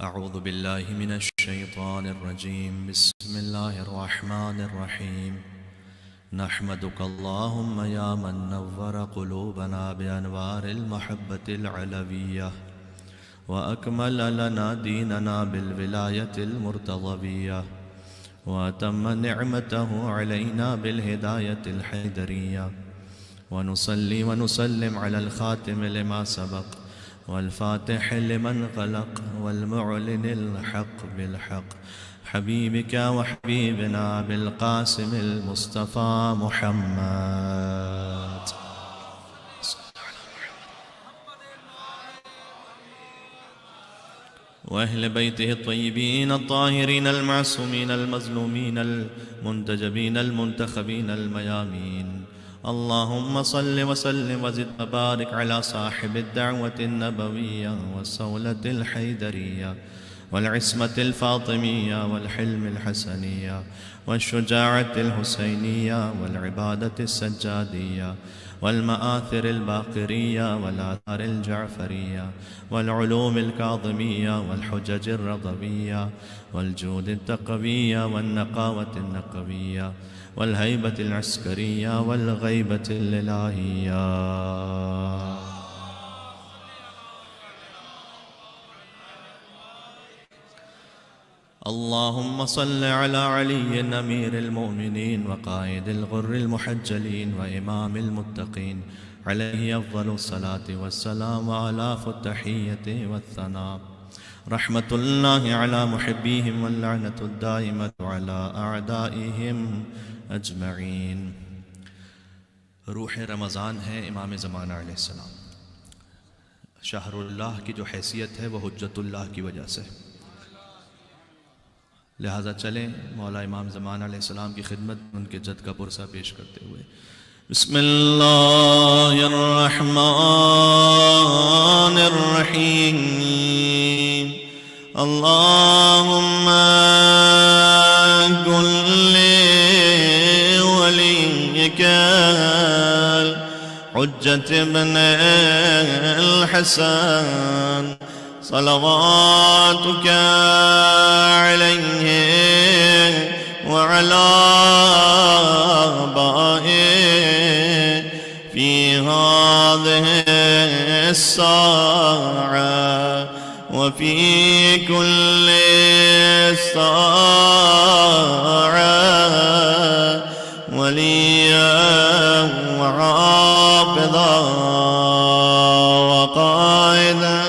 अऊज़ु बिल्लाहि मिनश्शैतानिर्रजीम बिस्मिल्लाहिर्रहमानिर्रहीम नहमदुका अल्लाहुम्मा या मन नव्वरा क़ुलूबना बिअनवारिल महब्बतिल अलविय्यah व अकमल लना दीनना बिल विलायतिल मुर्तज़विय्यah व अतम्मा निअमतहु अलैना बिल हिदायतिल हैदरिय्यah व नुसल्ली व नुसल्लिम अलल ख़ातिम लिमा सबक़ वल्फ़ातिह लिमन ग़लक़ वल्मुअलिनिल हक़ बिल हक़ हबीबिका व हबीबिना बिल क़ासिमिल मुस्तफ़ा मुहम्मद व अहले बैतिहि अत्तय्यिबीन अत्ताहिरीन अलमासूमीन अलमज़लूमीन अलमुंतजबीन अलमुंतख़बीन अलमयामीन अल्लाहुम्मा सल्लि व सल्लिम व ज़िद व बारिक अला साहिबिद दअवतिन नबविय्या व सौलतिल हैदरिय्या वल इस्मतिल फ़ातिमिय्या वल हिल्मिल हसनिय्या वल शुजाअतिल हुसैनिय्या वल इबादतिस सज्जादिय्या वल मआथिरिल बाक़िरिय्या वल आथारिल जाफ़रिय्या वल उलूमिल काज़िमिय्या वल हुज्जजिर रज़विय्या वल जूदित तक़विय्या वन नक़ावतिन नक़विय्या वल हैबतिल अस्करिय्या वल ग़ैबतिल इलाहिय्या। अल्लाहुम्मा सल्लि अला अलीय्यिन अमीरिल मोमिनीन व क़ाइदिल ग़ुर्रिल मुहज्जलीन व इमामिल मुत्तक़ीन अलैहि अफ़्ज़लुस सलाति वस्सलाम व आलाफ़ुत तहिय्यति वस्सना रहमतुल्लाहि अला मुहिब्बिहिम व लअनतुद दाइमतु अला अअदाइहिम अजमईन। रूह रमज़ान है इमाम ज़माना अलैहिस्सलाम। शहरुल्लाह की जो हैसियत है वह हुज्जतुल्लाह की वजह से, लिहाजा चलें मौला इमाम ज़माना अलैहिस्सलाम की खिदमत उनके जद का पुरसा पेश करते हुए बिस्मिल्लाहिर्रहमानिर्रहीम अल्लाहुम्मा कुल्ली वलिय्यिकल हुज्जत इब्नुल हसन सलवातुका अलैहि व अला आबाइहि फी हाज़िहि अस्साअह व फी कुल्ली साअह वलिय्यन व हाफ़िज़न व क़ाइदन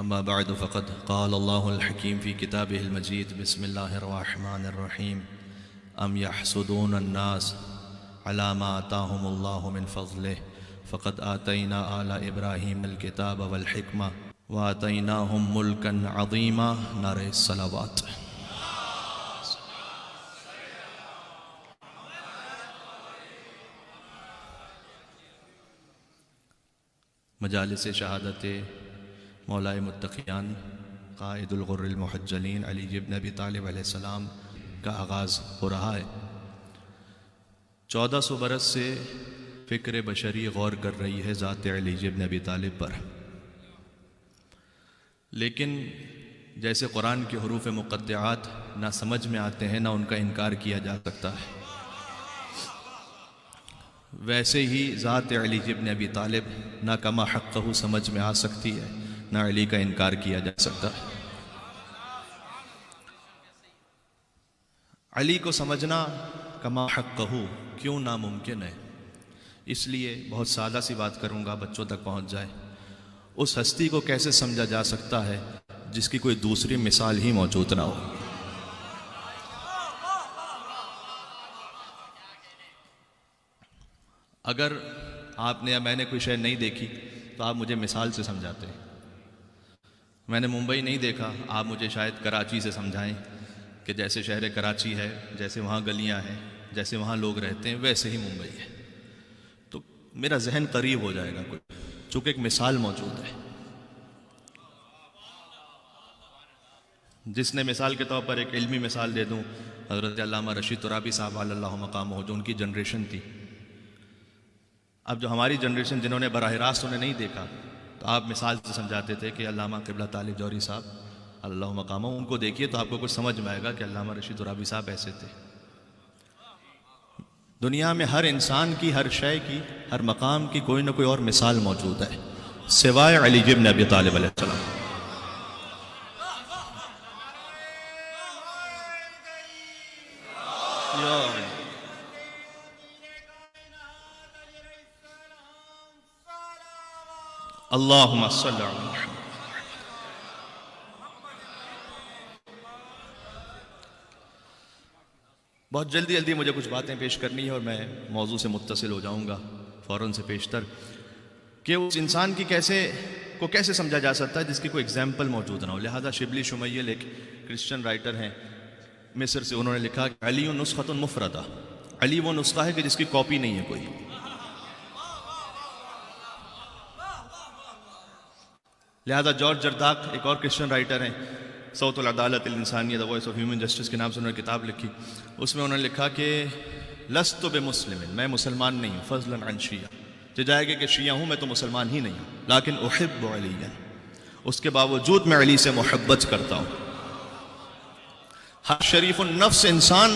अम्मा बअद फ़क़द क़ाल अल्लाहुल हकीम फ़ी किताबिहिल मजीद बिस्मिल्लाहिर्रहमानिर्रहीम अम यहसुदून अन्नास अला मा आताहुमुल्लाहु मिन फ़ज़लिहि फ़क़द आतैना आला इब्राहीमिल किताब वल हिक्मा व आतैनाहुम मुल्कन अज़ीमा। नारे सलावत। मजालिस शहादत मौलाए मुत्तक़ियान क़ाइदुल ग़ुर्रिल मुहज्जलीन अली इब्न अबी तालिब अलैहिस्सलाम का आगाज़ हो रहा है। 1400 बरस से फ़िक्र बशरी गौर कर रही है ज़ात अली इब्न अबी तालिब पर, लेकिन जैसे कुरान के हुरूफ़ मुक़त्तआत ना समझ में आते हैं ना उनका इनकार किया जा सकता है, वैसे ही ज़ात अली इब्न अबी तालिब ना कमा हक़्क़हु समझ में आ सकती है ना अली का इनकार किया जा सकता है। अली को समझना कमा हक़्क़हु क्यों नामुमकिन है। इसलिए बहुत सादा सी बात करूंगा, बच्चों तक पहुंच जाए। उस हस्ती को कैसे समझा जा सकता है जिसकी कोई दूसरी मिसाल ही मौजूद ना हो। अगर आपने या मैंने कोई शय नहीं देखी तो आप मुझे मिसाल से समझाते हैं, मैंने मुंबई नहीं देखा, आप मुझे शायद कराची से समझाएं कि जैसे शहर कराची है, जैसे वहाँ गलियाँ हैं, जैसे वहाँ लोग रहते हैं, वैसे ही मुंबई है, तो मेरा जहन करीब हो जाएगा कुछ, चूँकि एक मिसाल मौजूद है। जिसने मिसाल के तौर पर एक इल्मी मिसाल दे दूँ, हज़रत अल्लामा रशीद तुराबी साहब अल्लाह मकाम हो, जो उनकी जनरेशन थी। अब जो हमारी जनरेशन जिन्होंने बराह रास्त उन्हें नहीं देखा, तो आप मिसाल से समझाते थे कि अल्लामा क़िबला तालिब जौहरी साहब अल्लाह मकाम हो, उनको देखिए तो आपको कुछ समझ में आएगा कि अल्लामा रशीद तुराबी साहब ऐसे थे। दुनिया में हर इंसान की, हर शय की, हर मकाम की कोई ना कोई और मिसाल मौजूद है सिवाय अली इब्न अबी तालिब अलैहिस्सलाम। अल्लाहुम्मा सल्लि अला मुहम्मद। बहुत जल्दी जल्दी मुझे कुछ बातें पेश करनी है और मैं मौजू से मुत्तसिल हो जाऊंगा फ़ौरन से पेशतर, कि उस इंसान की कैसे समझा जा सकता है जिसकी कोई एग्जाम्पल मौजूद ना हो। लिहाजा शिबली शुमैयल एक क्रिश्चियन राइटर हैं मिस्र से, उन्होंने लिखा कि अली नुस्खतुन मुफरदा, अली वो नुस्खा है कि जिसकी कॉपी नहीं है कोई। लिहाजा जॉर्ज जर्दाक एक और क्रिश्चियन राइटर हैं, सौतुल अदालत अल इंसानियत, the voice of human justice के नाम से उन्होंने किताब लिखी। उसमें उन्होंने लिखा कि लस्तु बिमुस्लिमिन, मैं मुसलमान नहीं हूँ, फजलन अन शिया, जो जाएगा कि शिया हूँ, मैं तो मुसलमान ही नहीं हूँ, लाकिन उहिब्बु अलियन, उसके बावजूद मैं अली से मोहब्बत करता हूँ। हर शरीफुन नफ्स इंसान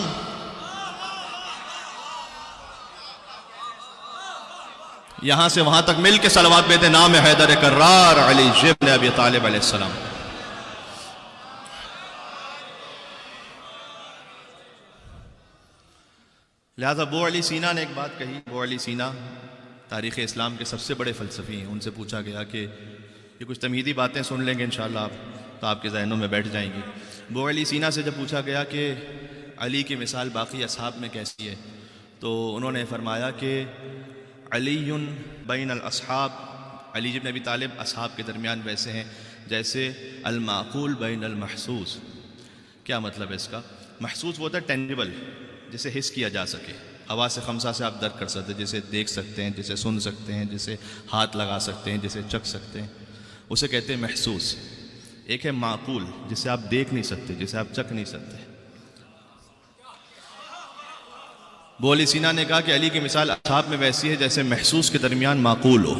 यहां से वहां तक मिल के सलवात बेदे नाम हैदर कर्रार अली इब्न अबी तालिब अलैहिस्सलाम। लिहाजा बो अली सीना ने एक बात कही। बो अली सीना तारीख़ इस्लाम के सबसे बड़े फ़लसफ़ी हैं। उनसे पूछा गया कि ये कुछ तमहीदी बातें सुन लेंगे इंशाअल्लाह आप, तो आपके ज़हनों में बैठ जाएंगी। बो अली सीना से जब पूछा गया कि अली की मिसाल बाकी असहाब में कैसी है, तो उन्होंने फरमाया कि अलीयुन बैन अल असहाब, अली इब्न अबी तालिब असहाब के दरमियान वैसे हैं जैसे अल माक़ूल बैन अल महसूस। क्या मतलब है इसका? महसूस वो होता है टेंजिबल, जिसे हिस किया जा सके, हवा से खमसा से आप दर्क कर सकते हैं, जिसे देख सकते हैं, जिसे सुन सकते हैं, जिसे हाथ लगा सकते हैं, जिसे चख सकते हैं, उसे कहते हैं महसूस। एक है माक़ूल, जिसे आप देख नहीं सकते, जिसे आप चख नहीं सकते। बो अली सीना ने कहा कि अली की मिसाल असहाब में वैसी है जैसे महसूस के दरमियान माक़ूल हो।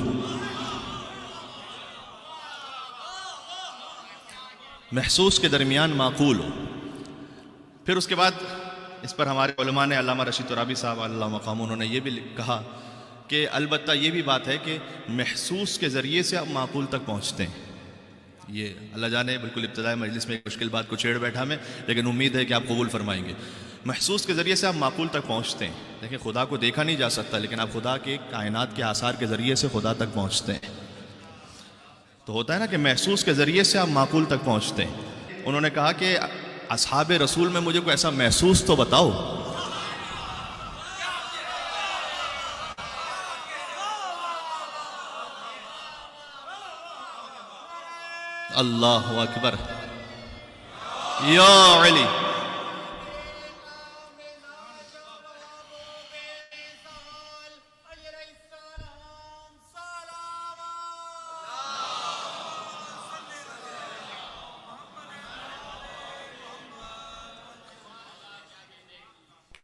महसूस के दरमियान माक़ूल हो। फिर उसके बाद इस पर हमारे उलमा ने, अल्लामा रशीद तुराबी साहब अल्लाह मकाम, उन्होंने ये भी कहा कि अलबत्ता ये भी बात है कि महसूस के ज़रिए से आप माक़ूल तक पहुँचते हैं। ये अल्लाह जाने, बिल्कुल इब्तिदाई मजलिस में एक मुश्किल बात को छेड़ बैठा मैं, लेकिन उम्मीद है कि आप कबूल फरमाएंगे। महसूस के ज़रिए से आप माक़ूल तक पहुँचते हैं। देखिए, खुदा को देखा नहीं जा सकता, लेकिन आप खुदा के कायनात के आसार के ज़रिए से खुदा तक पहुँचते हैं। तो होता है ना कि महसूस के ज़रिए से आप माक़ूल तक पहुँचते हैं। उन्होंने कहा कि असहाब रसूल में मुझे कोई ऐसा महसूस तो बताओ। अल्लाहु अकबर, या अली।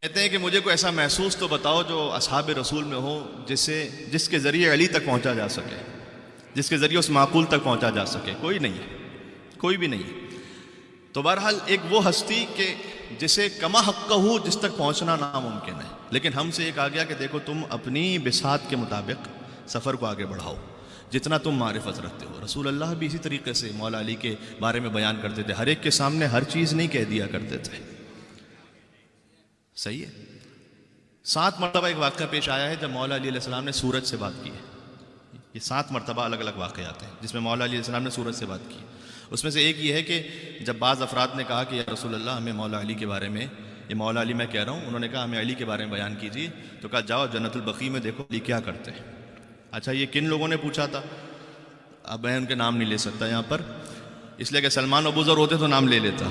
कहते हैं कि मुझे कोई ऐसा महसूस तो बताओ जो असहाब रसूल में हो, जिसके ज़रिए अली तक पहुंचा जा सके, जिसके ज़रिए उस माक़ूल तक पहुंचा जा सके। कोई नहीं है, कोई भी नहीं है। तो बहरहाल एक वो हस्ती के जिसे कमा हक़्क़हू, जिस तक पहुंचना नामुमकिन है, लेकिन हमसे एक आ गया कि देखो तुम अपनी बिसात के मुताबिक सफ़र को आगे बढ़ाओ, जितना तुम मारिफत रखते हो। रसूल अल्लाह भी इसी तरीके से मौला अली के बारे में बयान करते थे, हर एक के सामने हर चीज़ नहीं कह दिया करते थे। सही है। 7 मरतबा एक वाक़या पेश आया है जब मौला अली अलैहिस्सलाम ने सूरज से बात की है। ये 7 मरतबा अलग अलग वाक़यात हैं जिसमें मौला अली अलैहिस्सलाम ने सूरज से बात की। उसमें से एक ये है कि जब बाज़ अफराद ने कहा कि या रसूल अल्लाह, हमें मौला अली के बारे में, ये मौला अली मैं कह रहा हूँ, उन्होंने कहा हमें अली के बारे में बयान कीजिए। तो कहा जाओ जन्नतुल बक़ी में देखो अली क्या करते हैं। अच्छा, ये किन लोगों ने पूछा था? अब मैं उनके नाम नहीं ले सकता यहाँ पर। इसलिए कि सलमान अबू ज़र होते तो नाम ले लेता,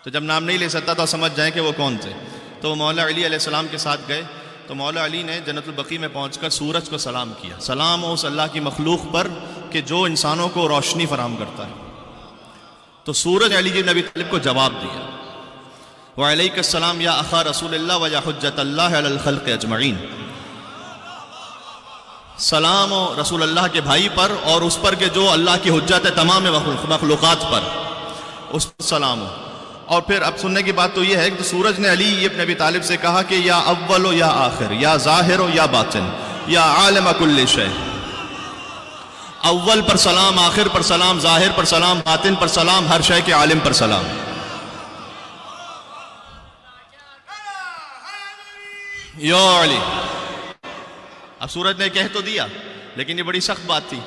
तो जब नाम नहीं ले सकता तो समझ जाएं कि वो कौन थे। तो मौला अली अलैहिस्सलाम के साथ गए, तो मौला अली ने जन्नतुल बकी में पहुंचकर सूरज को सलाम किया, सलाम हो उस अल्लाह की मखलूक पर कि जो इंसानों को रोशनी फराम करता है। तो सूरज अली इब्न अबी तालिब को जवाब दिया, व अलैकुस्सलाम या अखा रसूलिल्लाह व या हुज्जतल्लाह अलल खल्क़ अजमईन, सलाम हो रसूल अल्लाह के भाई पर और उस पर के जो अल्लाह की हुज्जत है तमाम मखलूक़ात पर, उस पर सलाम हो। और फिर अब सुनने की बात तो यह है कि तो सूरज ने अली इब्न अबी तालिब से कहा कि या अव्वल हो या आखिर, या ज़ाहिर हो या बातिन, या आलिम कुल्लि शै, अव्वल पर सलाम, आखिर पर सलाम, ज़ाहिर पर सलाम, बातिन पर सलाम, हर शय के आलिम पर सलाम। यो अली, अब सूरज ने कह तो दिया, लेकिन ये बड़ी सख्त बात थी।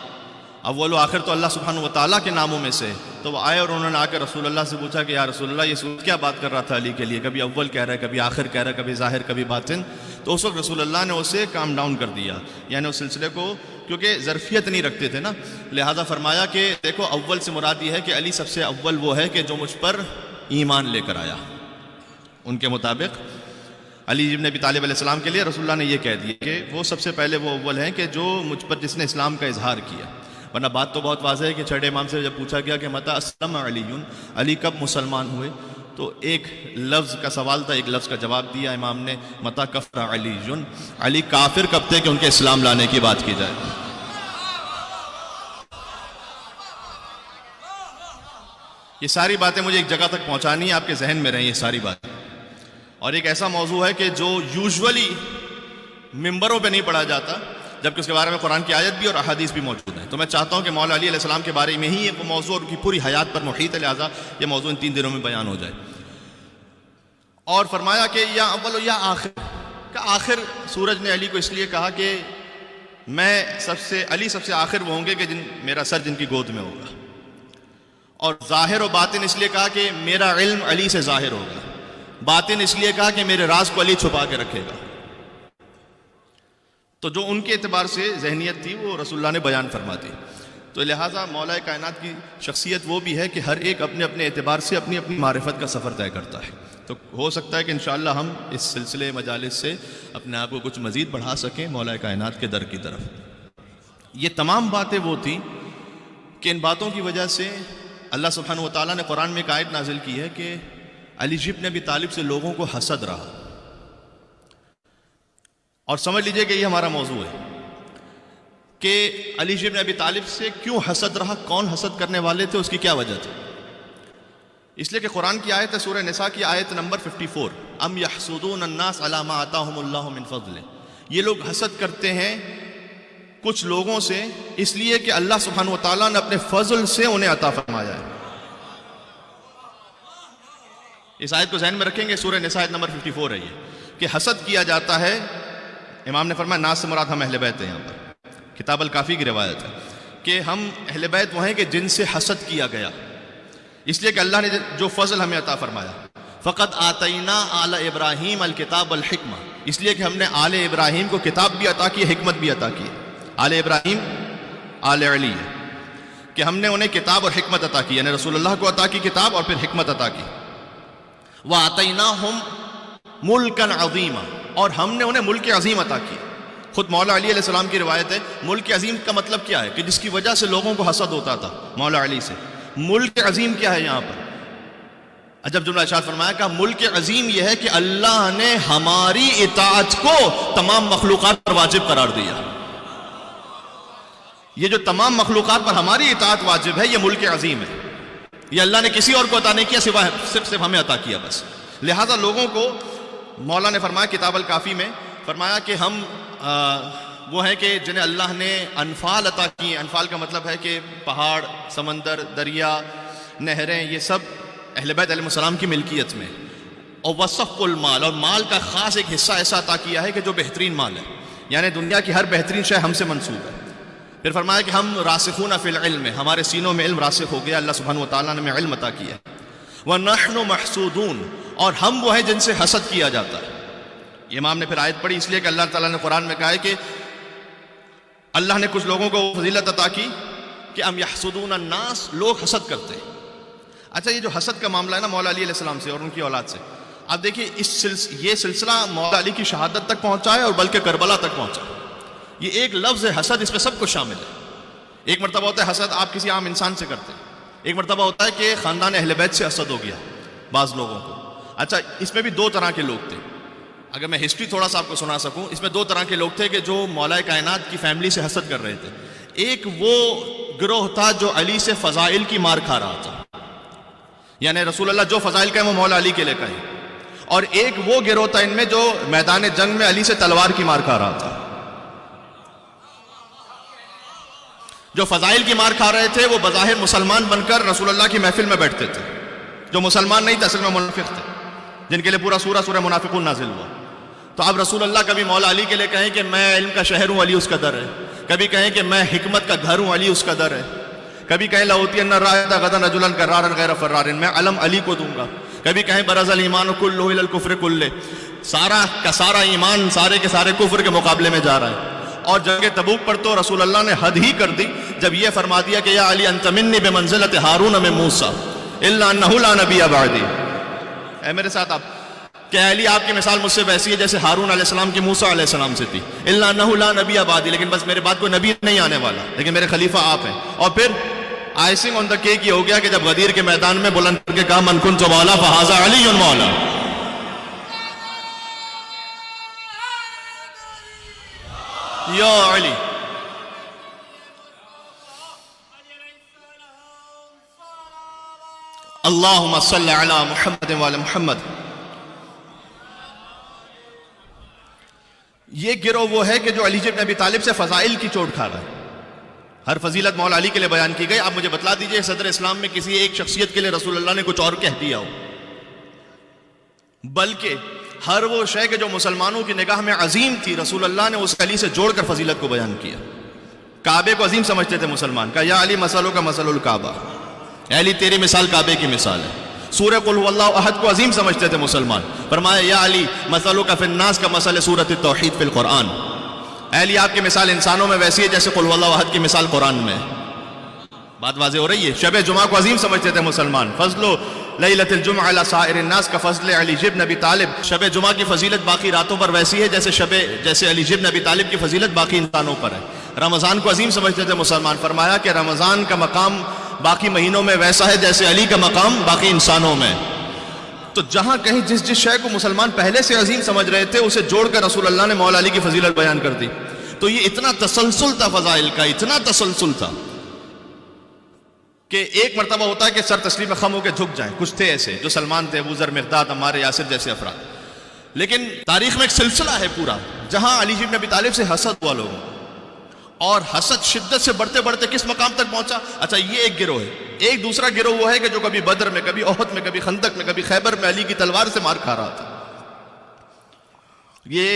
अव्वल आखिर तो अल्लाह सुब्हानहू व तआला के नामों में से। तो वो आए और उन्होंने आकर रसूल अल्लाह से पूछा कि या रसूल अल्लाह, ये सूरज क्या बात कर रहा था अली के लिए, कभी अव्वल कह रहा है, कभी आखिर कह रहा है, कभी ज़ाहिर, कभी बातिन। तो उस वक्त रसूल अल्लाह ने उसे काम डाउन कर दिया, यानी उस सिलसिले को, क्योंकि ज़रफ़ियत नहीं रखते थे ना, लिहाजा फरमाया कि देखो अव्वल से मुराद ये है कि अली सबसे अव्वल वो है कि जो मुझ पर ईमान लेकर आया। उनके मुताबिक अली इब्न अबी तालिब अलैहिस्सलाम के लिए रसूलुल्लाह ने यह कह दिया कि वो सबसे पहले वो अव्वल हैं कि जो मुझ पर जिसने इस्लाम का इजहार किया। वरना बात तो बहुत वाज़ेह है कि छठे इमाम से जब पूछा गया कि मता अस्लम अलीयुन, अली कब मुसलमान हुए, तो एक लफ्ज़ का सवाल था, एक लफ्ज़ का जवाब दिया इमाम ने, मता कफ़रा अलीयुन, अली काफिर कब थे कि उनके इस्लाम लाने की बात की जाए। ये सारी बातें मुझे एक जगह तक पहुंचानी है, आपके जहन में रहें ये सारी बातें। और एक ऐसा मौजू है कि जो यूजुअली मिंबरों पे नहीं पढ़ा जाता, जबकि उसके बारे में कुरान की आयत भी और अहादीस भी मौजूद है। तो मैं चाहता हूं कि मौला अली अलैहिस्सलाम के बारे में ही वो मौजू और उनकी पूरी हयात पर मुहीत है, लिहाजा ये मौजू इन 3 दिनों में बयान हो जाए। और फरमाया कि या अव्वल या आखिर, का आखिर सूरज ने अली को इसलिए कहा कि मैं सबसे, अली सबसे आखिर वो होंगे कि मेरा सर जिनकी गोद में होगा। और ज़ाहिर और बातिन इसलिए कहा कि मेरा इल्म अली से ज़ाहिर होगा, बातिन इसलिए कहा कि मेरे राज को अली छुपा के रखेगा। तो जो उनके एतबार से जहनियत थी वो रसूलुल्लाह ने बयान फरमा दी। तो लिहाजा मौला कायनात की शख्सियत वो भी है कि हर एक अपने अपने एतबार से अपनी अपनी मारिफत का सफ़र तय करता है। तो हो सकता है कि इंशाअल्लाह हम इस सिलसिले मजालिस से अपने आप को कुछ मज़ीद बढ़ा सकें मौला कायनात के दर की तरफ। ये तमाम बातें वो थी कि इन बातों की वजह से अल्लाह सुब्हानहू व तआला ने कुरान में एक आयत नाजिल की है कि अली इब्न अबी तालिब से लोगों को हसद रहा। और समझ लीजिए कि ये हमारा मौजू है कि अली इब्न अबी तालिब से क्यों हसद रहा, कौन हसद करने वाले थे, उसकी क्या वजह थी। इसलिए कि कुरान की आयत है सूरह निसा की आयत नंबर 54, अम यहसुदून अन्नास अला मा आताहुमुल्लाहु मिन फज़ले, ये लोग हसद करते हैं कुछ लोगों से इसलिए कि अल्लाह सुब्हानहू व तआला ने अपने फजल से उन्हें अता फरमाया है। इस आयत को ज़हन में रखेंगे, सूरह निसा आयत नंबर 54 है ये, कि हसद किया जाता है। इमाम ने फरमाया नास से मुराद हम अहले बैत हैं। यहाँ पर किताब अल काफ़ी की रिवायत है कि हम अहले बैत वो हैं कि जिनसे हसद किया गया, इसलिए कि अल्लाह ने जो फजल हमें अता फरमाया। फ़क़त आतैना आला इब्राहीम अल किताब अल हिक्मा, इसलिए कि हमने आले इब्राहीम को किताब भी अता की, हिकमत भी अता की। आले इब्राहीम आले अली है कि हमने उन्हें किताब और हिकमत अता की, यानी रसूलुल्लाह को अता की किताब और फिर हिकमत अता की। व आतैनाहुम मुल्कन अज़ीमा, और हमने उन्हें मुल्क अज़ीम अता की। खुद मौला अली अलैहिस्सलाम की रिवायत है, मुल्क अज़ीम का मतलब क्या है कि जिसकी वजह से लोगों को हसद होता था मौला अली से। मुल्क अज़ीम क्या है यहाँ पर, अजब जुमला इरशाद फरमाया का मुल्क अज़ीम यह है कि अल्लाह ने हमारी इताअत को तमाम मखलूक़ात पर वाजिब करार दिया। ये जो तमाम मखलूक़ात पर हमारी इताअत वाजिब है, ये मुल्क अज़ीम है। ये अल्लाह ने किसी और को अता नहीं किया, सिर्फ हमें अता किया बस। लिहाजा लोगों को मौला ने फरमाया किताब अल काफ़ी में फरमाया कि हम वो हैं कि जिन्हें अल्लाह ने अनफाल अता किए। अनफाल का मतलब है कि पहाड़, समंदर, दरिया, नहरें, ये सब अहले बैत अलैहिस्सलाम की मिल्कियत में। और वसफ़ुल माल, और माल का ख़ास एक हिस्सा ऐसा अता किया है कि जो बेहतरीन माल है, यानी दुनिया की हर बेहतरीन शय हमसे मंसूब है। फिर फरमाया कि हम रासिखून फिल इल्म, हमारे सीनों में इल्म रासिख हो गया, अल्लाह सुब्हानहू व तआला ने हमें इल्म अता किया। व नहनु महसूदून, और हम वो हैं जिनसे हसद किया जाता है। इमाम ने फिर आयत पढ़ी इसलिए कि अल्लाह ताला ने कुरान में कहा है कि अल्लाह ने कुछ लोगों को फजीलत अता की कि अम यहसुदून अन्नास, लोग हसद करते हैं। अच्छा, ये जो हसद का मामला है ना मौला अली अलैहिस्सलाम से और उनकी औलाद से, आप देखिए ये सिलसिला मौला अली की शहादत तक पहुंचा है और बल्कि करबला तक पहुंचा। ये एक लफ्ज़ है हसद, इसमें सब कुछ शामिल है। एक मरतबा होता है हसद आप किसी आम इंसान से करते हैं, एक मरतबा होता है कि ख़ानदान अहले बैत से हसद हो गया बाज़ लोगों को। अच्छा, इसमें भी दो तरह के लोग थे। अगर मैं हिस्ट्री थोड़ा सा आपको सुना सकूं, इसमें दो तरह के लोग थे कि जो मौला कायनात की फैमिली से हसद कर रहे थे। एक वो गिरोह था जो अली से फ़ज़ाइल की मार खा रहा था, यानी रसूलुल्लाह जो फ़ज़ाइल कहे वो मौला अली के लिए कहे, और एक वो गिरोह था इनमें जो मैदान जंग में अली से तलवार की मार खा रहा था। जो फ़ज़ाइल की मार खा रहे थे वो बज़ाहिर मुसलमान बनकर रसूलुल्लाह की महफिल में बैठते थे, जो मुसलमान नहीं थे असल में मुनाफिक थे, जिनके लिए पूरा सूरह मुनाफिकून नाज़िल हुआ। तो अब रसूलुल्लाह कभी मौला अली के लिए कहें कि मैं इल्म का शहर हूँ, अली उसका दर है। कभी कहें कि मैं हिकमत का घर हूँ, अली उसका दर है। कभी कहें लऊतियन्ना रायता गदन रजुलन कर्रारन गैर फर्रारिन, मैं अलम अली को दूंगा। कभी कहें बरज़ल ईमान कुल्लुहु इलल कुफ्र कुल्ले, सारा का सारा ईमान सारे के सारे कुफ्र के मुकाबले में जा रहा है। और जंग तबूक पर तो रसूलुल्लाह ने हद ही कर दी जब ये फरमा दिया कि या अली अंत मिन्नी बिमंज़िलति हारून मिन मूसा इल्ला अन्नहु ला नबिय्य बअदी। ऐ मेरे साथ आप, क्या अली आपकी मिसाल मुझसे वैसी है जैसे हारून अलैहिस्सलाम की मूसा अलैहिस्सलाम से थी। इल्ला अन्नहु ला नबिय्य बअदी, लेकिन बस मेरे बाद कोई नबी नहीं आने वाला, लेकिन मेरे खलीफा आप हैं। और फिर आइसिंग ऑन द केक ये हो गया कि जब गदीर के मैदान में बुलंद करके कहा मन कुन्तु मौला फहाज़ा अलीयुन मौला। या अली, अल्लाहुम्मा सल्लि अला मुहम्मद व अला मुहम्मद। ये गिरोह वो है कि जो अली इब्न अबी तालिब से फजाइल की चोट खा रहा है। हर फजीलत मौला अली के लिए बयान की गई। आप मुझे बतला दीजिए सदर इस्लाम में किसी एक शख्सियत के लिए रसूलुल्लाह ने कुछ और कह दिया हो, बल्कि हर वो शय के जो मुसलमानों की निगाह में अजीम थी रसूलुल्लाह ने उस अली से जोड़कर फजीलत को बयान किया। काबे को अजीम समझते थे मुसलमान, का या अली मसलों का मसलुल काबा, अली तेरी मिसाल काबे की मिसाल है। सूरह कुल हुवल्लाहु अहद को अजीम समझते थे मुसलमान, फरमाया या अली मसलों का फिन्नास का मसल सूरत तौहीद फिल कुरान, अली आपकी मिसाल इंसानों में वैसी है जैसे कुल हुवल्लाहु अहद की मिसाल कुरान में। बात वाज़ेह हो रही है। शब जुमा को अजीम समझते थे मुसलमान, फजलो लैलतुल जुमा अला साइरिन नास का फजल अली इब्न अबी तालिब, शब जुमा की फजीलत बाकी रातों पर वैसी है जैसे अली इब्न अबी तालिब की फजीलत बाकी इंसानों पर है। रमज़ान को अजीम समझते थे मुसलमान, फरमाया कि रमज़ान का मकाम बाकी महीनों में वैसा है जैसे अली का मकाम बाकी इंसानों में। तो जहां कहीं जिस जिस शय को मुसलमान पहले से अजीम समझ रहे थे उसे जोड़कर रसूलुल्लाह ने मौला अली की फजीलत बयान कर दी। तो ये इतना तसलसल था फजाइल का, इतना तसलसल था कि एक मरतबा होता है कि सर तस्लीम खम होकर झुक जाए। कुछ थे ऐसे जो सलमान थे, अबू ज़र, मिक़दाद, अम्मार, यासिर जैसे अफराद। लेकिन तारीख में एक सिलसिला है पूरा जहां अली इब्न अबी तालिब से हसद हुआ लोगों, और हसद शिद्दत से बढ़ते बढ़ते किस मकाम तक पहुंचा। अच्छा, ये एक गिरोह है। एक दूसरा गिरोह वो है कि जो कभी बदर में, कभी ओहद में, कभी खंदक में, कभी खैबर में अली की तलवार से मार खा रहा था। ये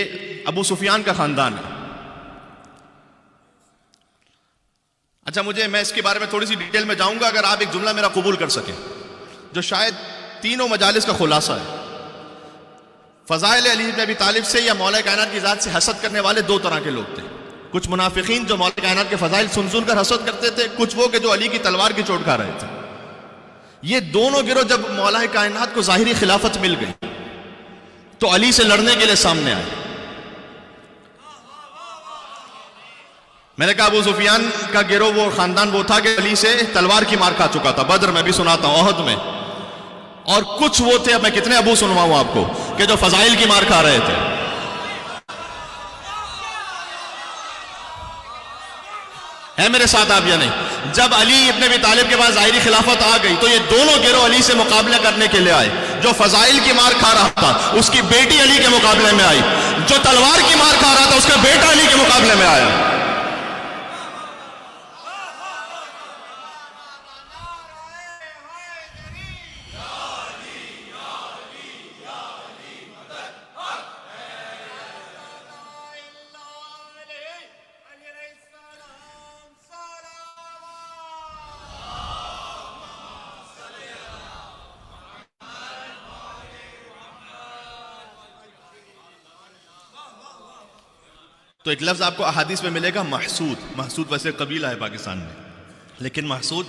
अबू सुफियान का खानदान है। अच्छा, मैं इसके बारे में थोड़ी सी डिटेल में जाऊंगा अगर आप एक जुमला मेरा कबूल कर सकें, जो शायद तीनों मजालिस का खुलासा है। फजाइल अली इब्न अबी तालिब से या मौला कायनात की जात से हसद करने वाले दो तरह के लोग थे। कुछ मुनाफिकीन जो मौला कायनात के फजाइल सुन सुनकर हसद करते थे, कुछ वो कि जो अली की तलवार की चोट खा रहे थे। ये दोनों गिरोह जब मौला कायनात को जाहिरी खिलाफत मिल गई तो अली से लड़ने के लिए सामने आए। मैंने कहा अबू सुफियान का गिरोह वो खानदान वो था कि अली से तलवार की मार खा चुका था, बद्र में भी सुनाता हूं, ओहद में। और कुछ वो थे, अब मैं कितने अबू सुनवाऊं आपको, कि जो फजाइल की मार खा रहे थे। है मेरे साथ आप या नहीं? जब अली इब्न अबी तालिब के पास जाहिरी खिलाफत आ गई तो ये दोनों गिरोह अली से मुकाबला करने के लिए आए। जो फजाइल की मार खा रहा था उसकी बेटी अली के मुकाबले में आई, जो तलवार की मार खा रहा था उसका बेटा अली के मुकाबले में आया। तो एक लफ्ज़ आपको अहादीस में मिलेगा महसूद। महसूद वैसे कबीला है पाकिस्तान में, लेकिन महसूद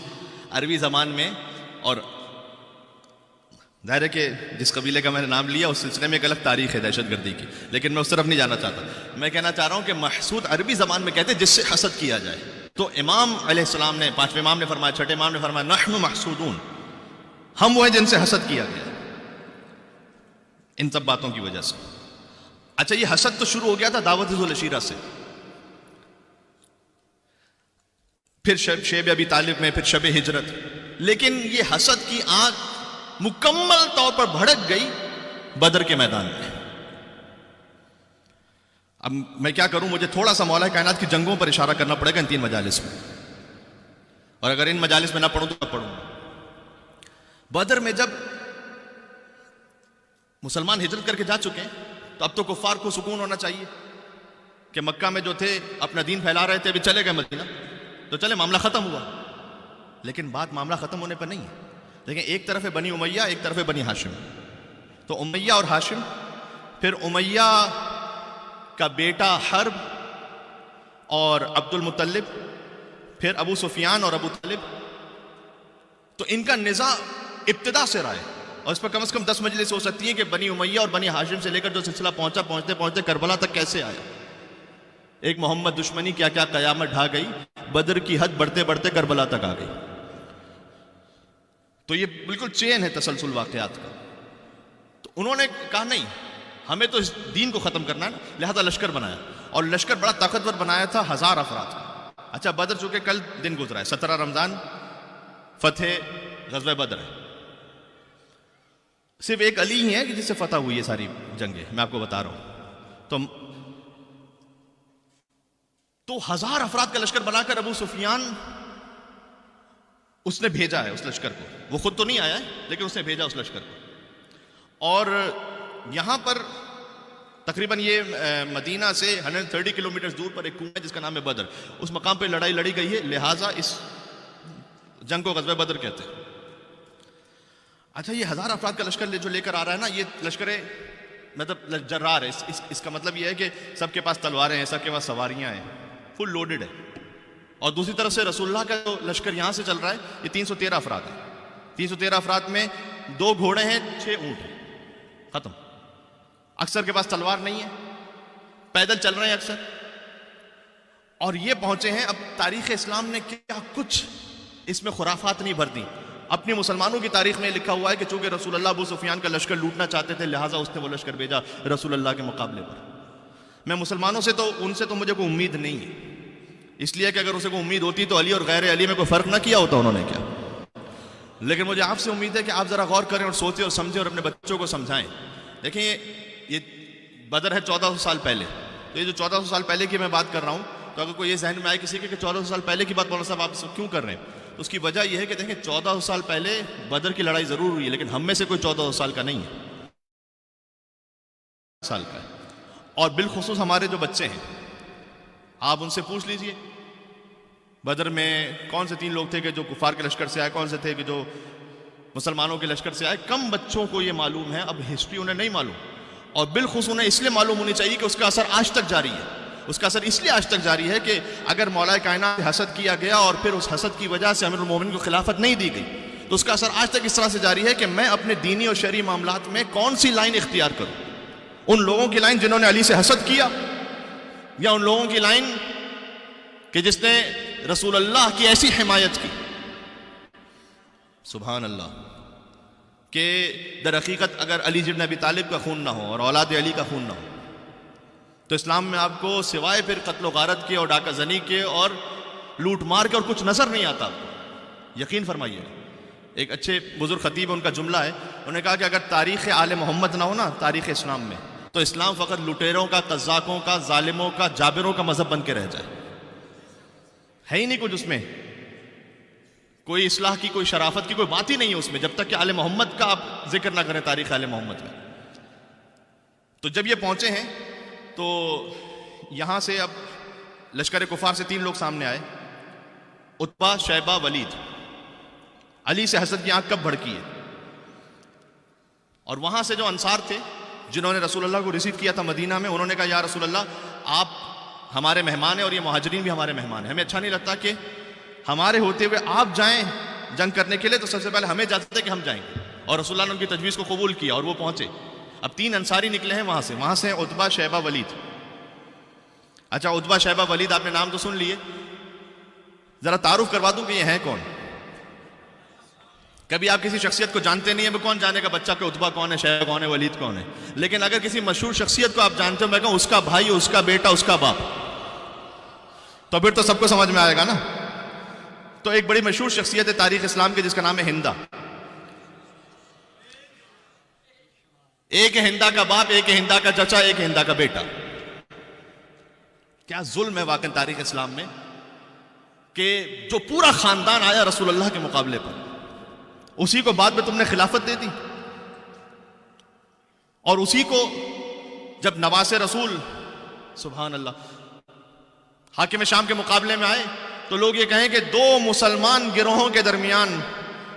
अरबी ज़बान में, और ज़ाहिर है कि जिस कबीले का मैंने नाम लिया उस सिलसिले में एक अलग तारीख है दहशतगर्दी की, लेकिन मैं उस तरफ नहीं जाना चाहता। मैं कहना चाह रहा हूँ कि महसूद अरबी ज़बान में कहते हैं जिससे हसद किया जाए। तो इमाम अलैहिस्सलाम ने, पांचवें इमाम ने फरमाया, छठे इमाम ने फरमाया, नहनु महसूदून, हम वो हैं जिनसे हसद किया गया इन सब बातों की वजह से। अच्छा, ये हसद तो शुरू हो गया था दावत जुल अशीरा से, फिर शेब अबी तालिब में, फिर शब हिजरत, लेकिन ये हसद की आग मुकम्मल तौर पर भड़क गई बदर के मैदान में। अब मैं क्या करूं, मुझे थोड़ा सा मौला कायनात की जंगों पर इशारा करना पड़ेगा इन 3 मजालिस में, और अगर इन मजालिस में ना पढ़ूं तो मैं पढ़ूंगा। बदर में जब मुसलमान हिजरत करके जा चुके हैं तो अब तो कुफ्फार को सुकून होना चाहिए कि मक्का में जो थे अपना दीन फैला रहे थे, अभी चले गए मदीना, तो चले मामला खत्म हुआ। लेकिन बात मामला खत्म होने पर नहीं है। लेकिन एक तरफ है बनी उमैया, एक तरफ है बनी हाशिम। तो उमैया और हाशिम, फिर उमैया का बेटा हर्ब और अब्दुल मुत्तलिब, फिर अबू सुफियान और अबू तालिब, तो इनका निज़ा इब्तिदा से रहा है, और इस पर कम से कम 10 मजलिस हो सकती है कि बनी उमैया और बनी हाशिम से लेकर जो सिलसिला पहुंचा, पहुंचते पहुंचते करबला तक कैसे आया। एक मोहम्मद दुश्मनी क्या क्या कयामत ढा गई, बदर की हद बढ़ते बढ़ते करबला तक आ गई। तो ये बिल्कुल चेन है तसलसल वाकयात का। तो उन्होंने कहा नहीं, हमें तो इस दीन को खत्म करना है ना, लिहाजा लश्कर बनाया, और लश्कर बड़ा ताकतवर बनाया था 1000 अफराद का। अच्छा, बदर चूंकि कल दिन गुजरा है, 17 रमजान फतेह ग़ज़वा बदर है। सिर्फ एक अली ही है कि जिससे फतह हुई है सारी जंगें, मैं आपको बता रहा हूं। तो 1000 अफराद का लश्कर बनाकर अबू सुफियान उसने भेजा है उस लश्कर को। वो खुद तो नहीं आया है, लेकिन उसने भेजा उस लश्कर को। और यहां पर तकरीबन ये मदीना से 130 किलोमीटर दूर पर एक कुआं है जिसका नाम है बदर। उस मकाम पर लड़ाई लड़ी गई है, लिहाजा इस जंग को ग़ज़वा बदर कहते हैं। अच्छा, ये 1000 अफराद का लश्कर जो लेकर आ रहा है ना, ये लश्कर मतलब जर्रार है। इसका मतलब ये है कि सबके पास तलवारें हैं, सबके पास सवारियां हैं, फुल लोडेड है। और दूसरी तरफ से रसूलुल्लाह का जो लश्कर यहां से चल रहा है, ये 313 अफराद है। 313 अफराद में 2 घोड़े हैं, 6 ऊंट हैं, खत्म। अक्सर के पास तलवार नहीं है, पैदल चल रहे हैं अक्सर, और ये पहुंचे हैं। अब तारीख इस्लाम ने क्या कुछ इसमें खुराफात नहीं भर दी। अपनी मुसलमानों की तारीख में लिखा हुआ है कि चूंकि रसूलुल्लाह अबू सुफियान का लश्कर लूटना चाहते थे, लिहाजा उसने वो लश्कर भेजा रसूलुल्लाह के मुकाबले पर। मैं मुसलमानों से तो, उनसे तो मुझे कोई उम्मीद नहीं है, इसलिए कि अगर उसे कोई उम्मीद होती तो अली और गैर अली में कोई फर्क ना किया होता उन्होंने क्या। लेकिन मुझे आपसे उम्मीद है कि आप जरा गौर करें और सोचें और समझें और अपने बच्चों को समझाएं। देखिए, ये बदर है 1400 साल पहले। तो ये जो 1400 साल पहले की मैं बात कर रहा हूं, तो अगर कोई ये जहन में आए किसी के कि 1400 साल पहले की बात मौलाना साहब आप क्यों कर रहे हैं, तो उसकी वजह यह है कि देखें 1400 साल पहले बदर की लड़ाई जरूर हुई है, लेकिन हम में से कोई 1400 साल का नहीं है, साल का है। और बिलखुसूस हमारे जो बच्चे हैं, आप उनसे पूछ लीजिए बदर में कौन से 3 लोग थे कि जो कुफार के लश्कर से आए, कौन से थे कि जो मुसलमानों के लश्कर से आए। कम बच्चों को ये मालूम है, अब हिस्ट्री उन्हें नहीं मालूम, और बिलखुसूस उन्हें इसलिए मालूम होनी चाहिए कि उसका असर आज तक जारी है। उसका असर इसलिए आज तक जारी है कि अगर मौला कायनात हसद किया गया और फिर उस हसद की वजह से अमीरुल मोमिनीन को खिलाफत नहीं दी गई, तो उसका असर आज तक इस तरह से जारी है कि मैं अपने दीनी और शरई मामलात में कौन सी लाइन इख्तियार करूं। उन लोगों की लाइन जिन्होंने अली से हसद किया, या उन लोगों की लाइन कि जिसने रसूलुल्लाह की ऐसी हिमायत की, सुभान अल्लाह, कि दर हकीकत अगर अली इब्न अबी तालिब का खून ना हो और औलाद अली का खून ना हो, तो इस्लाम में आपको सिवाय फिर कत्ल गारत के और डाका जनी के और लूट मार के और कुछ नजर नहीं आता आपको, यकीन फरमाइए। एक अच्छे बुजुर्ग खतीब, उनका जुमला है, उन्होंने कहा कि अगर तारीख़ आले मोहम्मद ना हो ना तारीख़ इस्लाम में, तो इस्लाम फ़कत लुटेरों का, कज़्ज़ाकों का, जालिमों का, जाबिरों का मजहब बन के रह जाए। है ही नहीं कुछ उसमें, कोई इस्लाह की, कोई शराफत की कोई बात ही नहीं है उसमें, जब तक कि आले मोहम्मद का आप जिक्र ना करें तारीख़ आले मोहम्मद में। तो जब ये पहुंचे हैं तो यहां से अब लश्कर कुफार से 3 लोग सामने आए, उत्बा, शैबा, वलीद। अली से हसद की आंख कब भड़की है। और वहां से जो अंसार थे जिन्होंने रसूलुल्लाह को रिसीव किया था मदीना में, उन्होंने कहा या रसूलुल्लाह आप हमारे मेहमान हैं और ये मुहाजिरीन भी हमारे मेहमान हैं। हमें अच्छा नहीं लगता कि हमारे होते हुए आप जाएं जंग करने के लिए, तो सबसे पहले हमें इजाजत है कि हम जाएंगे। और रसूलुल्लाह ने उनकी तजवीज़ को कबूल किया और वो पहुंचे। अब 3 अंसारी निकले हैं वहां से उतबा, शैबा, वलीद। अच्छा, उतबा, शैबा, वलीद आपने नाम तो सुन लिए, जरा तारुफ करवा दूं कि ये हैं कौन। कभी आप किसी शख्सियत को जानते नहीं है, वो कौन जानेगा बच्चा कि उतबा कौन है, शैबा कौन है, वलीद कौन है। लेकिन अगर किसी मशहूर शख्सियत को आप जानते हो, मैं कहूं उसका भाई, उसका बेटा, उसका बाप, तो फिर तो सबको समझ में आएगा ना। तो एक बड़ी मशहूर शख्सियत है तारीख इस्लाम की जिसका नाम है हिंदा। एक है हिंदा का बाप, एक है हिंदा का चचा, एक है हिंदा का बेटा। क्या जुल्म है वाकई तारीख इस्लाम में कि जो पूरा खानदान आया रसूलुल्लाह के मुकाबले पर, उसी को बाद में तुमने खिलाफत दे दी। और उसी को जब नवासे रसूल सुभान अल्लाह हाकिम शाम के मुकाबले में आए, तो लोग ये कहें कि 2 मुसलमान गिरोहों के दरमियान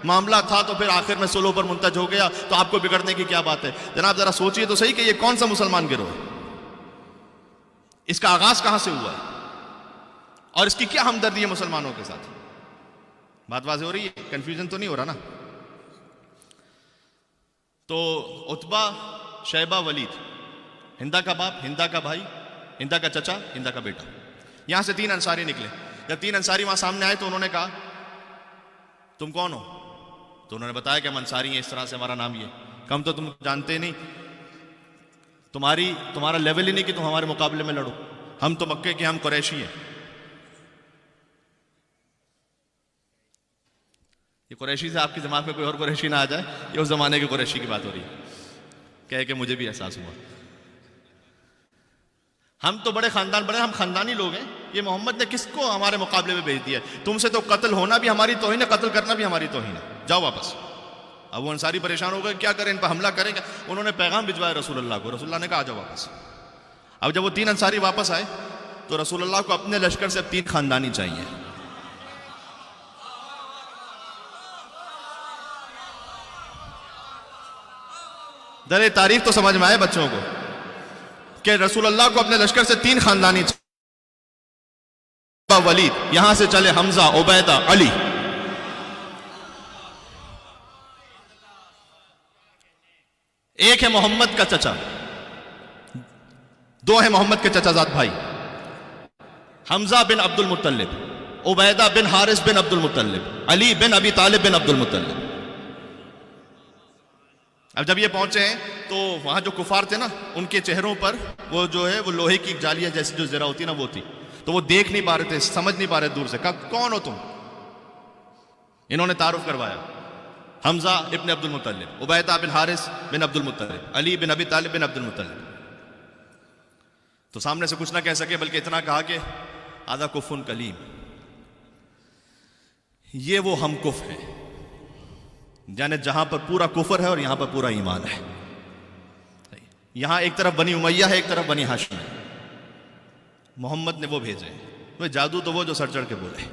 मामला था, तो फिर आखिर में सुलह पर मुंतज हो गया, तो आपको बिगड़ने की क्या बात है। जनाब जरा सोचिए तो सही कि ये कौन सा मुसलमान गिरोह है, इसका आगाज कहां से हुआ है और इसकी क्या हमदर्दी है मुसलमानों के साथ। बात वाज़ेह हो रही है, कंफ्यूजन तो नहीं हो रहा ना। तो उतबा, शैबा, वलीद, हिंदा का बाप, हिंदा का भाई, हिंदा का चचा, हिंदा का बेटा, यहां से 3 अंसारी निकले। जब 3 अंसारी वहां सामने आए तो उन्होंने कहा तुम कौन हो। तो उन्होंने बताया कि हम अंसारी हैं, इस तरह से हमारा नाम ये। कम तो तुम जानते नहीं, तुम्हारा लेवल ही नहीं कि तुम हमारे मुकाबले में लड़ो, हम तो मक्के के, हम कुरैशी हैं। ये कुरैशी से आपके दिमाग में कोई और कुरैशी ना आ जाए, ये उस जमाने के कुरैशी की बात हो रही है। कह के मुझे भी एहसास हुआ, हम तो बड़े खानदान, बड़े हम खानदानी लोग हैं, ये मोहम्मद ने किसको हमारे मुकाबले में भेज दिया। तुमसे तो कत्ल होना भी हमारी तौहीन है, कत्ल करना भी हमारी तौहीन है, जाओ वापस। अब वो अंसारी परेशान हो गए, क्या करें, इन पर हमला करेंगे। उन्होंने पैगाम भिजवाया रसूलुल्लाह को, रसूलुल्लाह ने कहा आ जाओ वापस। अब जब वो 3 अंसारी वापस आए तो रसूलुल्लाह को अपने लश्कर से अब 3 खानदानी चाहिए। दर तारीफ तो समझ में आए बच्चों को कि रसूलुल्लाह को अपने लश्कर से 3 खानदानी चाहिए। वलीद, यहां से चले हमजा, उबैदा, अली। एक है मोहम्मद का चचा, 2 है मोहम्मद के चचाजाद भाई, हमजा बिन अब्दुल मुत्तलिब, उबैदा बिन हारिस बिन अब्दुल मुत्तलिब, अली बिन अबी तालिब बिन अब्दुल मुत्तलिब। अब जब ये पहुंचे हैं तो वहां जो कुफार थे ना, उनके चेहरों पर वो जो है वो लोहे की जालियां जैसी जो जरा होती ना, वो थी, तो वो देख नहीं पा रहे थे, समझ नहीं पा रहे दूर से। कौन हो तुम। इन्होंने तारुफ करवाया, हमजा इब्न अब्दुल मुत्तलिब, उबैदा बिन हारिस बिन अब्दुल मुत्तलिब, अली बिन अबी तालिब बिन अब्दुल मुत्तलिब। तो सामने से कुछ ना कह सके, बल्कि इतना कहा कि आदा कुफुन कलीम, ये वो हम कुफ है, यानी जहां पर पूरा कुफर है और यहां पर पूरा ईमान है। यहां एक तरफ बनी उमैया है, एक तरफ बनी हाशिम है। मोहम्मद ने वो भेजे, वो जादू तो वो जो सर चढ़ के बोले।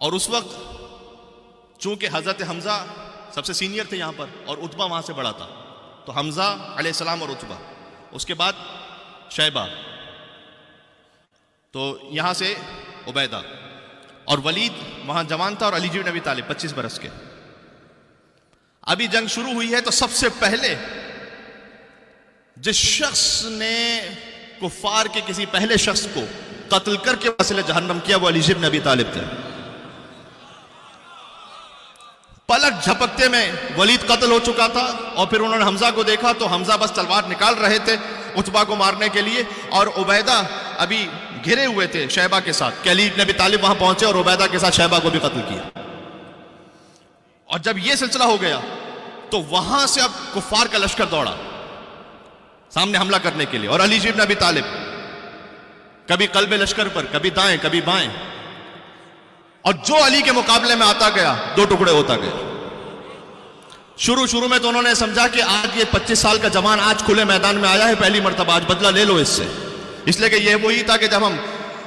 और उस वक्त चूंकि हजरत हमजा सबसे सीनियर थे यहां पर और उतबा वहां से बड़ा था, तो हमजा अलैहिस्सलाम और उतबा, उसके बाद शैबा, तो यहां से उबैदा, और वलीद वहां जवान था, और अली जी नबी तालिब 25 बरस के। अभी जंग शुरू हुई है तो सबसे पहले जिस शख्स ने कुफार के किसी पहले शख्स को कत्ल करके वसीले जहन्नम किया, वो अली जी नबी तालिब थे। पलक झपकते में वलीद कत्ल हो चुका था, और फिर उन्होंने हमजा को देखा तो हमजा बस तलवार निकाल रहे थे उतबा को मारने के लिए, और उबैदा अभी घिरे हुए थे शैबा के साथ। कि अली नबी तालिब वहां पहुंचे और उबैदा के साथ शैबा को भी कत्ल किया। और जब यह सिलसिला हो गया तो वहां से अब कुफार का लश्कर दौड़ा सामने हमला करने के लिए, और अली जी नबी तालिब कभी कल्बे लश्कर पर, कभी दाएं कभी बाएं, और जो अली के मुकाबले में आता गया 2 टुकड़े होता गया। शुरू में तो उन्होंने समझा कि आज ये 25 साल का जवान आज खुले मैदान में आया है पहली मर्तबा, आज बदला ले लो इससे, इसलिए कि ये वही था कि जब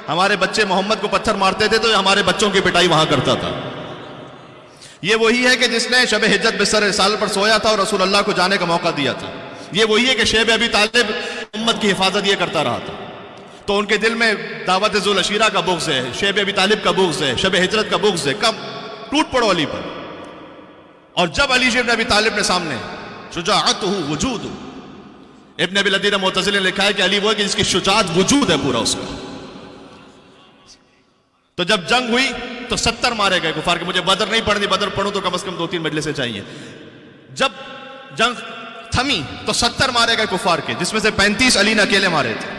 हमारे बच्चे मोहम्मद को पत्थर मारते थे तो हमारे बच्चों की पिटाई वहां करता था। ये वही है कि जिसने शब हिज्जत बिस्तर रिसालत पर सोया था और रसूलुल्लाह को जाने का मौका दिया था। ये वही है कि शैब अबी तालिब उम्मत की हिफाजत ये करता रहा था। तो उनके दिल में दावत जुल अशीरा का बुग़्ज़ है, शेब अबी तालिब का बुग़्ज़ है, शब हिजरत का बुग़्ज़ है। कब टूट पड़ो अली पर। और जब अली इब्न अबी तालिब ने सामने शुजाअतहु वजूद, इब्न अबी लदीन मुअतज़िली ने लिखा है कि अली वो है कि जिसकी शुजाअत वजूद है पूरा उसका। तो जब जंग हुई तो 70 मारे गए कुफार के। मुझे बदर नहीं पढ़नी, बदर पढ़ूं तो कम से कम 2-3 मजलिसें चाहिए। जब जंग थमी तो 70 मारे गए कुफार के, जिसमें से 35 अली ने अकेले मारे थे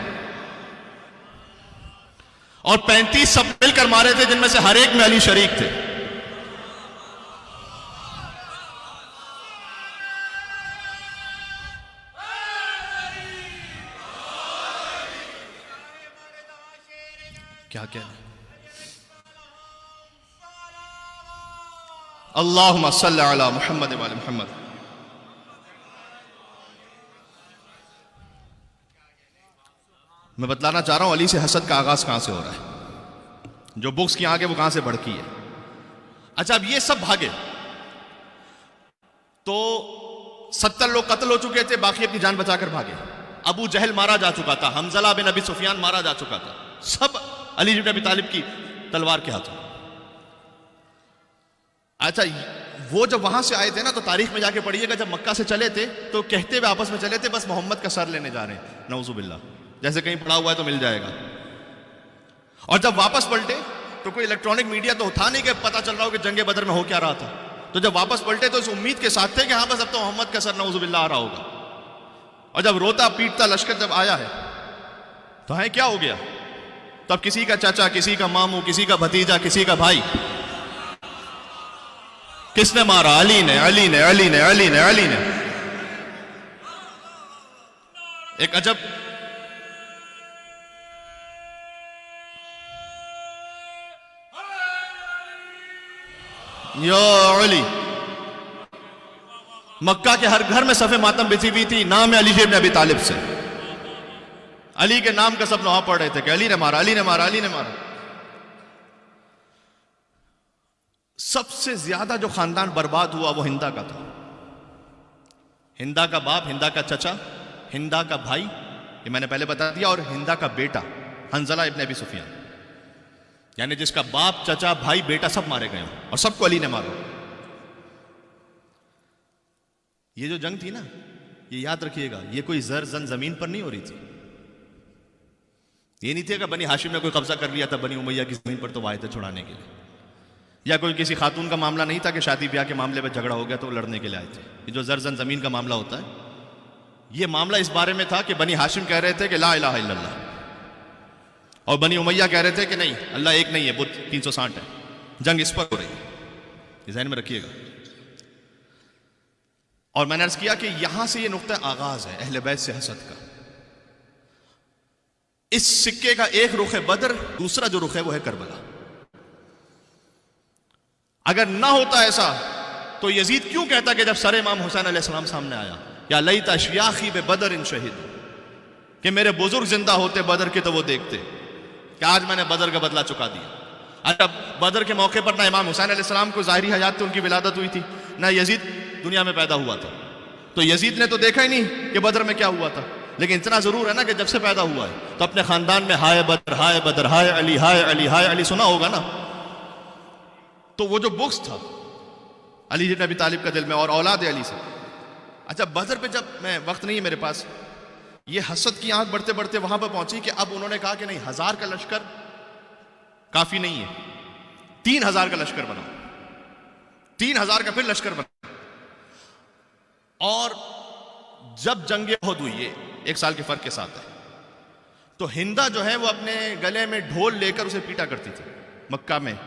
और 35 सब मिलकर मारे थे, जिनमें से हर एक में अली शरीक थे। क्या कहना, अल्लाहुम्मा सल्लि अला मुहम्मद व अली मुहम्मद। मैं बतलाना चाह रहा हूं अली से हसद का आगाज कहां से हो रहा है, जो बुक्स की आग है वो कहां से भड़की है। अच्छा, अब ये सब भागे तो 70 लोग कत्ल हो चुके थे, बाकी अपनी जान बचाकर भागे। अबू जहल मारा जा चुका था, हमज़ला बिन अबी सुफियान मारा जा चुका था, सब अली इब्न अबी तालिब की तलवार के हाथों। अच्छा, वो जब वहां से आए थे ना, तो तारीख में जाके पढ़िएगा, जब मक्का से चले थे तो कहते हुए आपस में चले थे बस मोहम्मद का सर लेने जा रहे हैं, नऊजुबिल्लाह, जैसे कहीं पड़ा हुआ है तो मिल जाएगा। और जब वापस पलटे तो कोई इलेक्ट्रॉनिक मीडिया तो था नहीं कि पता चल रहा हो कि जंगे बदर में हो क्या रहा था। तो जब वापस पलटे तो इस उम्मीद के साथ थे कि हाँ बस अब तो मोहम्मद का सर नऊजुबिल्लाह आ रहा होगा। और जब रोता पीटता लश्कर जब आया है तो है क्या हो गया, तब किसी का चाचा, किसी का मामू, किसी का भतीजा, किसी का भाई, किसने मारा? अली ने, अली ने, अली ने, अली ने, अली ने। एक अजब या अली, मक्का के हर घर में सफ़े मातम बिछी हुई थी, नाम है अली इब्न अबी तालिब से। अली के नाम का सब नहा पढ़ रहे थे कि अली ने मारा, अली ने मारा, अली ने मारा। सबसे ज्यादा जो खानदान बर्बाद हुआ वो हिंदा का था। हिंदा का बाप, हिंदा का चचा, हिंदा का भाई, ये मैंने पहले बता दिया, और हिंदा का बेटा हंजला इब्न अबी सुफियान, यानी जिसका बाप, चचा, भाई, बेटा सब मारे गए और सबको अली ने मारा। ये जो जंग थी ना, ये याद रखिएगा, ये कोई जर जमीन पर नहीं हो रही थी। ये नहीं थी कि बनी हाशिम ने कोई कब्जा कर लिया था बनी उमैया की जमीन पर तो वो आए थे छुड़ाने के लिए, या कोई किसी खातून का मामला नहीं था कि शादी ब्याह के मामले में झगड़ा हो गया तो वो लड़ने के लिए आए थे। ये जो जर जमीन का मामला होता है, ये मामला इस बारे में था कि बनी हाशिम कह रहे थे कि ला इलाहा इल्लल्लाह, और बनी उमैया कह रहे थे कि नहीं, अल्लाह एक नहीं है, बुत 360 है। जंग इस पर हो रही है, ध्यान में रखिएगा। और मैंने अर्ज किया कि यहां से ये नुक्ता आगाज है अहले बैत से हसद का। इस सिक्के का एक रुख है बदर, दूसरा जो रुख है वो है करबला। अगर ना होता ऐसा तो यजीद क्यों कहता कि जब सर इमाम हुसैन अलैहिस्सलाम सामने आया, या लईता अशयाखी बे बदर इन शहीद, कि मेरे बुजुर्ग जिंदा होते बदर के तो वो देखते कि आज मैंने बदर का बदला चुका दिया। अच्छा, बदर के मौके पर ना इमाम हुसैन अलैहिस्सलाम को ज़ाहिरी हयात थी, उनकी विलादत हुई थी, ना यजीद दुनिया में पैदा हुआ था। तो यजीद ने तो देखा ही नहीं कि बदर में क्या हुआ था, लेकिन इतना जरूर है ना कि जब से पैदा हुआ है तो अपने खानदान में हाय बदर, हाय बदर, हाय अली, हाय अली, हाय अली सुना होगा ना। तो वो जो बुक्स था अली इब्न अबी तालिब का दिल में, और औलाद अली से। अच्छा, बदर पे जब, मैं वक्त नहीं है मेरे पास, ये हसद की आंख बढ़ते बढ़ते वहां पर पहुंची कि अब उन्होंने कहा कि नहीं, 1000 का लश्कर काफी नहीं है, 3000 का लश्कर बनाओ। 3000 का फिर लश्कर बना। और जब जंगे उहद हुई, ये 1 साल के फर्क के साथ है, तो हिंदा जो है वो अपने गले में ढोल लेकर उसे पीटा करती थी मक्का में,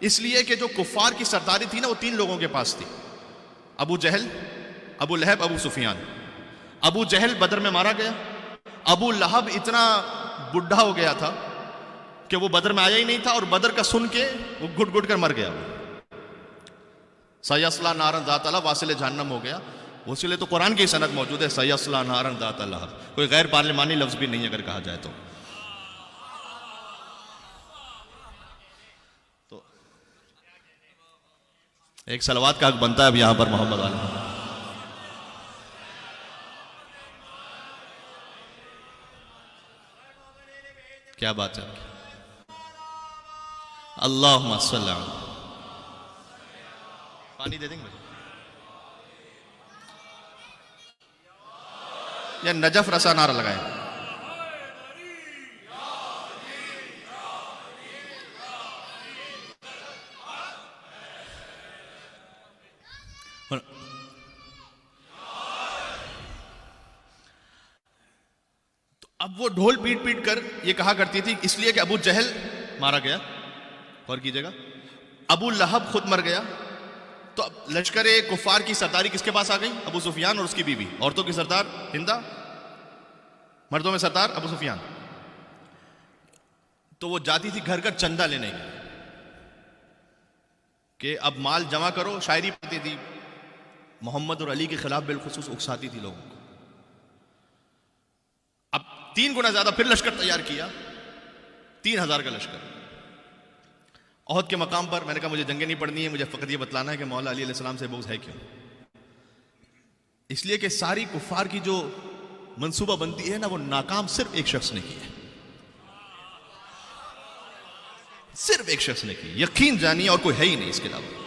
इसलिए कि जो कुफार की सरदारी थी ना वो 3 लोगों के पास थी, अबू जहल, अबू लहब, अबू सुफियान। अबू जहल बदर में मारा गया, अबू लहब इतना बुढ़ा हो गया था कि वो बदर में आया ही नहीं था, और बदर का सुन के वो घुट घुट कर मर गया। सयस्ला नारन ज़ात लहब, वासिल जहन्नम हो गया। उसके लिए तो कुरान की सनद मौजूद है, सयस्ला नारन ज़ात लहब, कोई गैर पार्लिमानी लफ्ज भी नहीं अगर कहा जाए तो। एक सलवात का हक बनता है अब यहां पर मोहम्मद आलम। क्या बात है। अल्लाहुम्मा सल्ली अला, पानी दे देंगे मुझे। या नजफ रसा नारा लगाए। अब वो ढोल पीट पीट कर ये कहा करती थी इसलिए कि अबू जहल मारा गया, और कीजिएगा अबू लहब खुद मर गया, तो अब लश्कर कुफार की सरदारी किसके पास आ गई? अबू सुफियान और उसकी बीवी। औरतों की सरदार हिंदा, मर्दों में सरदार अबू सुफियान। तो वो जाती थी घर घर चंदा लेने के, कि अब माल जमा करो। शायरी पढ़ती थी, मोहम्मद और अली के खिलाफ बिलखुसूस उकसाती थी लोगों को। अब 3 गुना ज्यादा फिर लश्कर तैयार किया, 3000 का लश्कर। ओहद के मकाम पर मैंने कहा मुझे जंगें नहीं पढ़नी है, मुझे फकत ये बतलाना है कि मौला अली अलैहिस्सलाम से बुग़्ज़ है क्यों। इसलिए कि सारी कुफार की जो मंसूबा बनती है ना, वो नाकाम सिर्फ एक शख्स ने की है, सिर्फ एक शख्स ने की। यकीन जानिए, और कोई है ही नहीं इसके अलावा।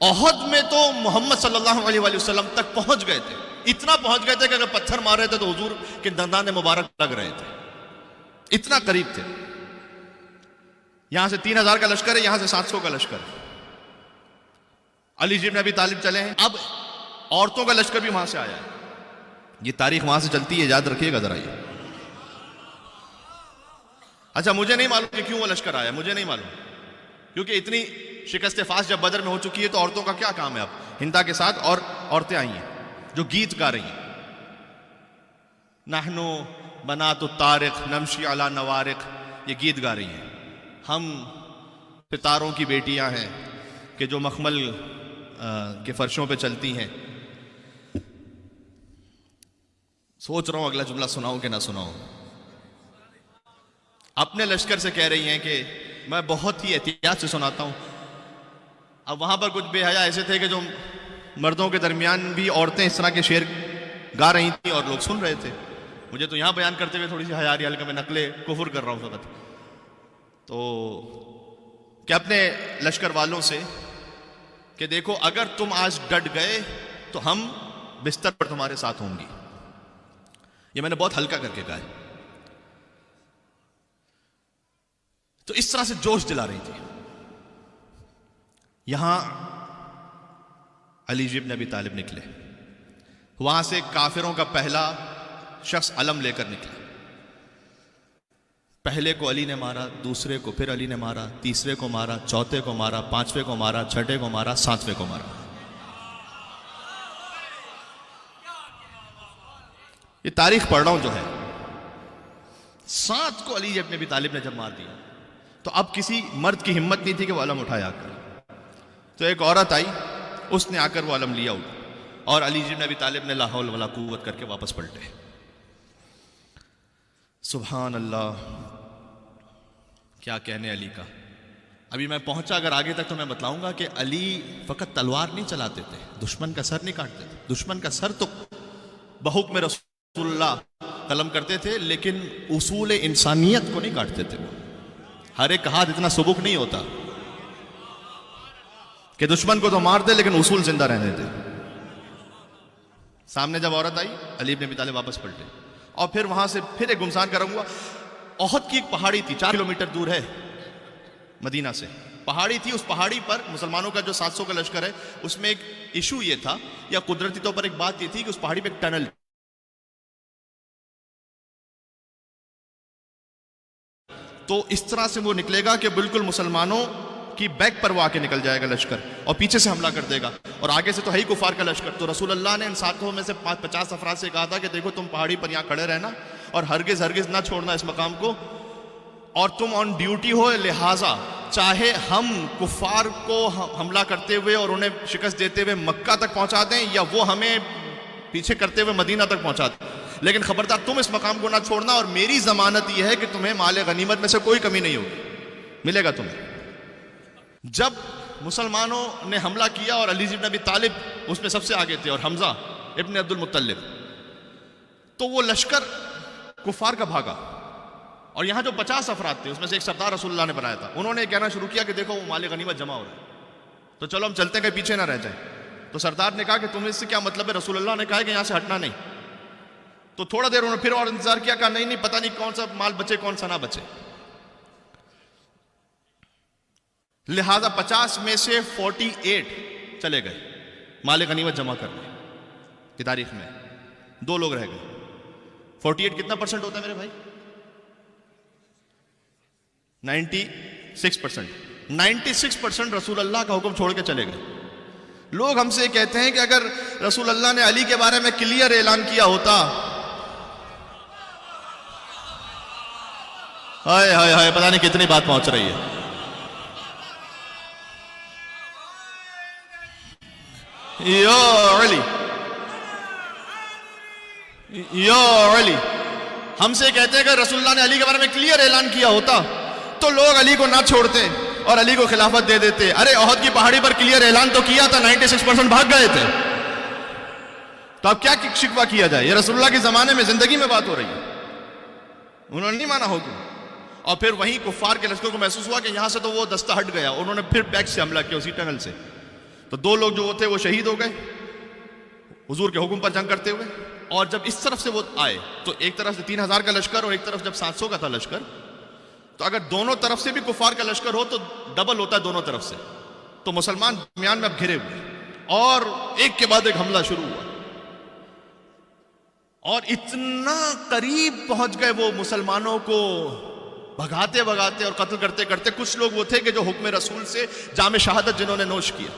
ओहद में तो मोहम्मद सल्लल्लाहु अलैहि वसल्लम तक पहुंच गए थे, इतना पहुंच गए थे कि अगर पत्थर मार रहे थे तो हुजूर के दंदान मुबारक लग रहे थे, इतना करीब थे। यहां से 3000 का लश्कर है, यहां से 700 का लश्कर है। अली इब्न अबी तालिब चले हैं, अब औरतों का लश्कर भी वहां से आया है। ये तारीख वहां से चलती है, याद रखिएगा जरा ये। अच्छा, मुझे नहीं मालूम कि क्यों वो लश्कर आया, मुझे नहीं मालूम, क्योंकि इतनी शिकस्त फास जब बदर में हो चुकी है तो औरतों का क्या काम है अब हिंदा के साथ। और औरतें आई हैं जो गीत गा रही हैं, नहनो बनातु तारिक नमशी अला नवारिक, ये गीत गा रही हैं। हम सितारों की बेटियां हैं कि जो मखमल के फर्शों पे चलती हैं। सोच रहा हूं अगला जुमला सुनाऊं कि ना सुनाऊं। अपने लश्कर से कह रही हैं कि मैं बहुत ही एहतियात से सुनाता हूं। अब वहां पर कुछ बेहया ऐसे थे कि जो मर्दों के दरमियान भी औरतें इस तरह के शेर गा रही थी और लोग सुन रहे थे। मुझे तो यहां बयान करते हुए थोड़ी सी हया आ रही है, हल्का मैं नकले कुफर कर रहा हूं फकत। तो क्या अपने लश्कर वालों से कि देखो अगर तुम आज डट गए तो हम बिस्तर पर तुम्हारे साथ होंगी। ये मैंने बहुत हल्का करके कहा है। तो इस तरह से जोश दिला रही थी। यहां अली इब्न अबी तालिब निकले, वहां से काफिरों का पहला शख्स अलम लेकर निकला। पहले को अली ने मारा, दूसरे को फिर अली ने मारा, तीसरे को मारा, चौथे को मारा, पांचवें को मारा, छठे को मारा, सातवें को मारा। ये तारीख पढ़ रहा हूं जो है। 7 को अली इब्न अबी तालिब ने जब मार दिया तो अब किसी मर्द की हिम्मत नहीं थी कि वो अलम उठाए आकर। तो एक औरत आई, उसने आकर वो अलम लिया और अली इब्न अबी तालिब ने ला हौल वला कुव्वत करके वापस पलटे। सुभान अल्लाह, क्या कहने अली का। अभी मैं पहुंचा अगर आगे तक तो मैं बतलाऊंगा कि अली फकत तलवार नहीं चलाते थे, दुश्मन का सर नहीं काटते थे। दुश्मन का सर तो बहुक्म रसूलुल्लाह कलम करते थे, लेकिन उसूल इंसानियत को नहीं काटते थे। हर एक हाथ इतना सुबुक नहीं होता कि दुश्मन को तो मार दे लेकिन उसूल जिंदा रहने दे। सामने जब औरत आई, अली इब्न अबी तालिब वापस पलटे। और फिर वहां से फिर एक गुमसान करूंगा। ओहद की एक पहाड़ी थी, 4 किलोमीटर दूर है मदीना से। पहाड़ी थी, उस पहाड़ी पर मुसलमानों का जो 700 का लश्कर है उसमें एक इशू ये था, या कुदरती तौर पर एक बात ये थी कि उस पहाड़ी पे एक टनल, तो इस तरह से वो निकलेगा कि बिल्कुल मुसलमानों की बैक पर वो आके निकल जाएगा लश्कर और पीछे से हमला कर देगा। और आगे से तो है ही कुफार का लश्कर। तो रसूलुल्लाह ने इन 700 में से 50 अफराद से कहा था कि देखो तुम पहाड़ी पर यहाँ खड़े रहना और हरगिज हरगिज ना छोड़ना इस मकाम को, और तुम ऑन ड्यूटी हो, लिहाजा चाहे हम कुफार को हमला करते हुए और उन्हें शिकस्त देते हुए मक्का तक पहुंचा दें, या वो हमें पीछे करते हुए मदीना तक पहुंचा दें, लेकिन खबरदार तुम इस मकाम को ना छोड़ना। और मेरी जमानत यह है कि तुम्हें माल गनीमत में से कोई कमी नहीं होगी, मिलेगा तुम्हें। जब मुसलमानों ने हमला किया और अली इब्न अबी तालिब उसमें सबसे आगे थे और हमजा इब्न अब्दुल मुत्तलिब, तो वो लश्कर कुफार का भागा। और यहां जो 50 अफराद थे उसमें से एक सरदार रसूलुल्लाह ने बनाया था, उन्होंने कहना शुरू किया कि देखो वो माल गनीमत जमा हो रहा है, तो चलो हम चलते हैं, पीछे ना रह जाए। तो सरदार ने कहा कि तुम्हें इससे क्या मतलब है? रसूलुल्लाह ने कहा कि यहां से हटना नहीं। तो थोड़ा देर उन्होंने फिर और इंतजार किया, कहा नहीं नहीं, पता नहीं कौन सा माल बचे कौन सा ना बचे। लिहाजा 50 में से 48 चले गए माल गनीमत जमा करने की तारीख में, 2 लोग रह गए। 48 कितना परसेंट होता है मेरे भाई? 96%। 96% रसूल अल्लाह का हुक्म छोड़ के चले गए। लोग हमसे कहते हैं कि अगर रसूल अल्लाह ने अली के बारे में क्लियर ऐलान किया होता, हाय हाय हाय, पता नहीं कितनी बात पहुंच रही है। यो अली, यो अली, हमसे कहते हैं कि रसूलुल्लाह ने अली के बारे में क्लियर ऐलान किया होता तो लोग अली को ना छोड़ते और अली को खिलाफत दे देते। अरे ओहद की पहाड़ी पर क्लियर ऐलान तो किया था, 96% भाग गए थे, तो अब क्या शिकवा किया जाए? ये रसूलुल्लाह के जमाने में जिंदगी में बात हो रही है, उन्होंने नहीं माना होगा। और फिर वहीं कुफार के लश्कर को महसूस हुआ कि यहां से तो वो दस्ता हट गया, उन्होंने फिर बैक से हमला किया उसी टनल से। तो 2 लोग जो थे वो शहीद हो गए हुजूर के हुक्म पर जंग करते हुए। और जब इस तरफ से वो आए तो एक तरफ से 3000 का लश्कर और एक तरफ जब 700 का था लश्कर, तो अगर दोनों तरफ से भी कुफार का लश्कर हो तो डबल होता है दोनों तरफ से। तो मुसलमान दरमियान में अब घिरे हुए और एक के बाद एक हमला शुरू हुआ और इतना करीब पहुंच गए वो मुसलमानों को भगाते भगाते और कत्ल करते करते। कुछ लोग वो थे कि जो हुक्म रसूल से जाम शहादत जिन्होंने नोश किया,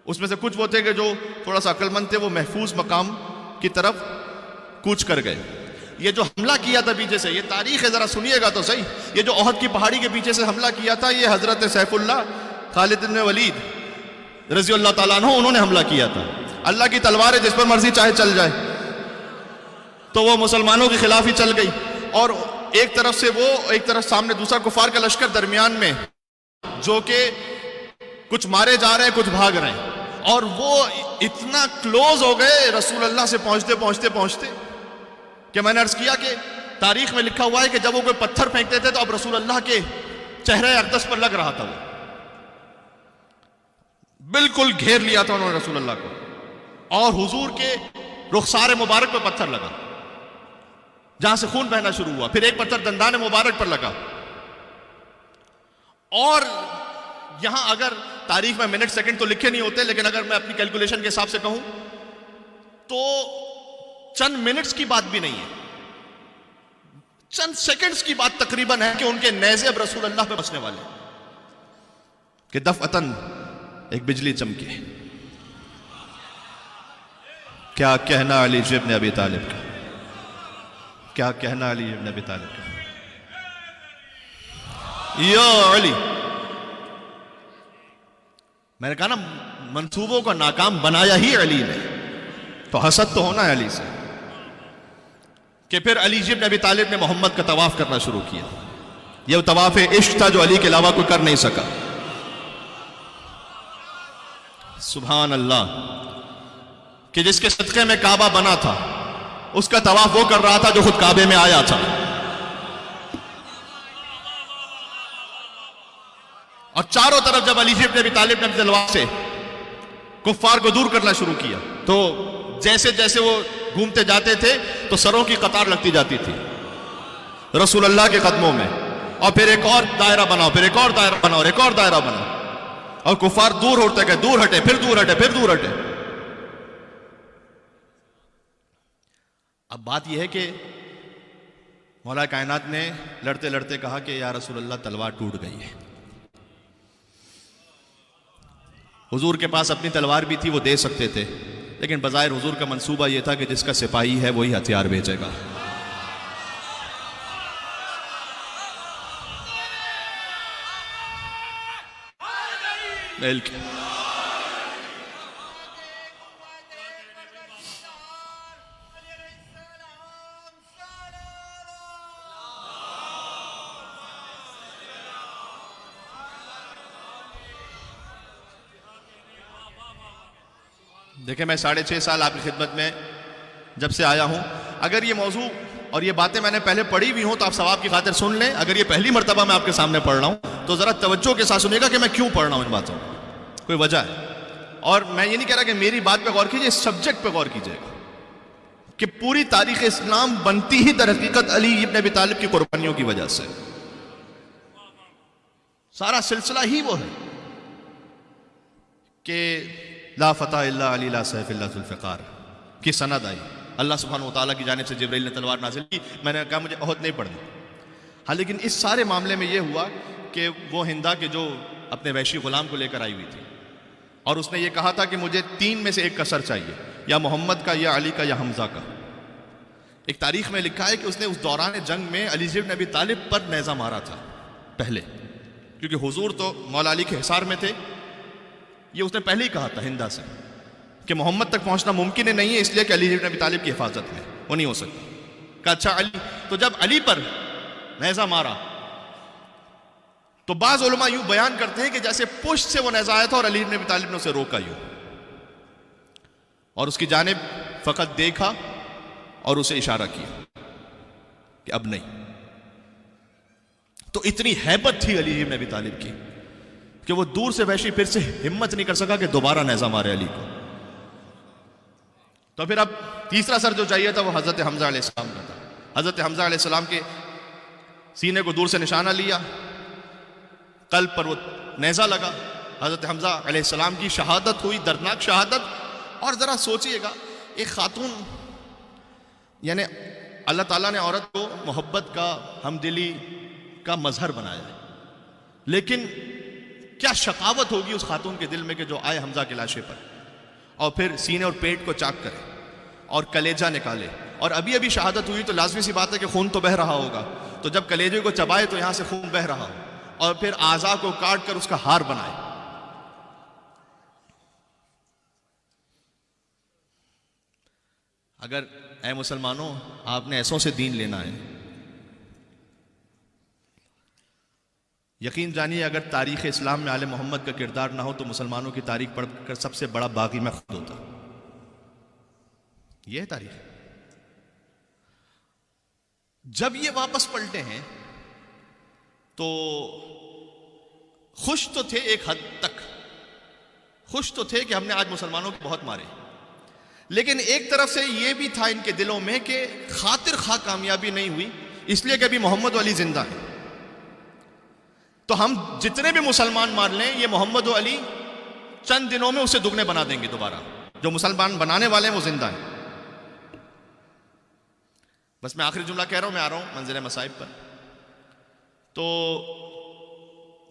उसमें से कुछ वो थे कि जो थोड़ा सा अक्लमंद थे, वो महफूज मकाम की तरफ कूच कर गए। ये जो हमला किया था पीछे से, ये तारीख है, जरा सुनिएगा तो सही। ये जो ओहद की पहाड़ी के पीछे से हमला किया था, ये हजरत सैफुल्लाह खालिद इब्न वलीद रज़ी अल्लाह ताला अन्हु उन्होंने हमला किया था। अल्लाह की तलवार है, जिस पर मर्जी चाहे चल जाए, तो वो मुसलमानों के खिलाफ ही चल गई। और एक तरफ से वो, एक तरफ सामने दूसरा कुफार का लश्कर दरमियान में, जो कि कुछ मारे जा रहे हैं कुछ भाग रहे हैं। और वो इतना क्लोज हो गए रसूल अल्लाह से पहुंचते पहुंचते पहुंचते कि मैंने अर्ज किया कि तारीख में लिखा हुआ है कि जब वो कोई पत्थर फेंकते थे तो अब रसूल अल्लाह के चेहरे अक़दस पर लग रहा था। वो बिल्कुल घेर लिया था उन्होंने रसूल अल्लाह को, और हुजूर के रुखसार मुबारक पर पत्थर लगा जहां से खून बहना शुरू हुआ। फिर एक पत्थर दंदान मुबारक पर लगा। और यहां अगर तारीख में मिनट सेकंड तो लिखे नहीं होते, लेकिन अगर मैं अपनी कैलकुलेशन के हिसाब से कहूं तो चंद मिनट्स की बात भी नहीं है, चंद सेकंड्स की बात तकरीबन है कि उनके नेज़े अब रसूल अल्लाह पे बसने वाले कि दफ़अतन एक बिजली चमके। क्या कहना अली इब्न अबी तालिब का, क्या कहना अली इब्न अबी तालिब का। यो अली, मैंने कहा ना, मंसूबों को नाकाम बनाया ही अली ने, तो हसद तो होना है अली से। कि फिर अली इब्न अबी तालिब ने मोहम्मद का तवाफ करना शुरू किया। यह तवाफ इश्क था जो अली के अलावा कोई कर नहीं सका। सुभान अल्लाह, कि जिसके सदक़े में काबा बना था उसका तवाफ वो कर रहा था जो खुद काबे में आया था। और चारों तरफ जब अली इब्न अबी तालिब ने तलवार से कुफ्फार को दूर करना शुरू किया, तो जैसे जैसे वो घूमते जाते थे तो सरों की कतार लगती जाती थी रसूल अल्लाह के कदमों में। और फिर एक और दायरा बनाओ, फिर एक और दायरा बनाओ, एक और दायरा बनाओ, और कुफ्फार दूर होते गए, दूर हटे, फिर दूर हटे, फिर दूर हटे। अब बात यह है कि मौला कायनात ने लड़ते लड़ते कहा कि या रसूल अल्लाह, तलवार टूट गई है। हुजूर के पास अपनी तलवार भी थी, वो दे सकते थे, लेकिन बज़ाहिर हुजूर का मंसूबा यह था कि जिसका सिपाही है वही हथियार भेजेगा। देखिए, मैं 6.5 साल आपकी खिदमत में जब से आया हूं, अगर ये मौजू और ये बातें मैंने पहले पढ़ी भी हूं, तो आप सवाब की खातिर सुन लें। अगर ये पहली मर्तबा मैं आपके सामने पढ़ रहा हूं तो जरा तवज्जो के साथ सुनिएगा कि मैं क्यों पढ़ रहा हूं इन बातों को, कोई वजह है। और मैं ये नहीं कह रहा कि मेरी बात पे गौर कीजिए, इस सब्जेक्ट पे गौर कीजिएगा कि पूरी तारीख इस्लाम बनती ही दर हकीकत अली इब्न अबी तालिब की कुर्बानियों की वजह से। सारा सिलसिला ही वो है कि ला फतह इल्ला अली ला सैफ इल्ला जुल्फ़िकार की सनद आई, अल्लाह सुब्हानहू व तआला की जानिब से जिब्रील ने तलवार नाज़िल की। मैंने कहा मुझे ओहद नहीं पढ़नी। हाँ, लेकिन इस सारे मामले में यह हुआ कि वो हिंदा के जो अपने वैशी गुलाम को लेकर आई हुई थी और उसने ये कहा था कि मुझे 3 में से एक कसर चाहिए, या मोहम्मद का, या अली का, या हमजा का। एक तारीख में लिखा है कि उसने उस दौरान जंग में अली इब्न अबी तालिब पर नेज़ा मारा था पहले, क्योंकि हुजूर तो मौला अली के हिसार में थे। ये उसने पहले ही कहा था हिंदा से कि मोहम्मद तक पहुंचना मुमकिन नहीं है, इसलिए कि अली इब्न अबी तालिब की हिफाजत में वो नहीं हो सकता। कहा अच्छा अली, तो जब अली पर नेज़ा मारा तो बाज़ उलमा यूं बयान करते हैं कि जैसे पुष्ट से वो नेज़ा आया था और अली इब्न अबी तालिब ने उसे रोका यूं और उसकी जानिब फकत देखा और उसे इशारा किया कि अब नहीं। तो इतनी हैबत थी अली इब्न अबी तालिब की कि वो दूर से वैशी फिर से हिम्मत नहीं कर सका कि दोबारा नेज़ा मारे अली को। तो फिर अब तीसरा सर जो चाहिए था वो हजरत हमजा अलैहिस्सलाम का था। हजरत हमजा अलैहिस्सलाम के सीने को दूर से निशाना लिया, कल्ब पर वो नेज़ा लगा। हजरत हमजा अलैहिस्सलाम की शहादत हुई, दर्दनाक शहादत। और जरा सोचिएगा, एक खातून, यानी अल्लाह ताला ने औरत को मोहब्बत का, हमदिली का मजहर बनाया, लेकिन क्या शकावत होगी उस खातून के दिल में कि जो आए हमजा के लाशे पर और फिर सीने और पेट को चाक करे और कलेजा निकाले। और अभी अभी शहादत हुई तो लाजमी सी बात है कि खून तो बह रहा होगा, तो जब कलेजे को चबाए तो यहां से खून बह रहा हो और फिर आज़ा को काट कर उसका हार बनाए। अगर ऐ मुसलमानों आपने ऐसों से दीन लेना है, यकीन जानिए अगर तारीख़ इस्लाम में आले मोहम्मद का किरदार ना हो तो मुसलमानों की तारीख पढ़कर सबसे बड़ा बागी मैं खुद होता। यह है तारीख। जब ये वापस पलटे हैं तो खुश तो थे, एक हद तक खुश तो थे कि हमने आज मुसलमानों को बहुत मारे, लेकिन एक तरफ से यह भी था इनके दिलों में कि खातिर खा कामयाबी नहीं हुई, इसलिए कि अभी मोहम्मद अली जिंदा है। तो हम जितने भी मुसलमान मार लें, ये मोहम्मद व अली चंद दिनों में उसे दुगने बना देंगे दोबारा। जो मुसलमान बनाने वाले हैं वो जिंदा हैं। बस मैं आखिरी जुमला कह रहा हूं, मैं आ रहा हूं मंजिल मसाइब पर। तो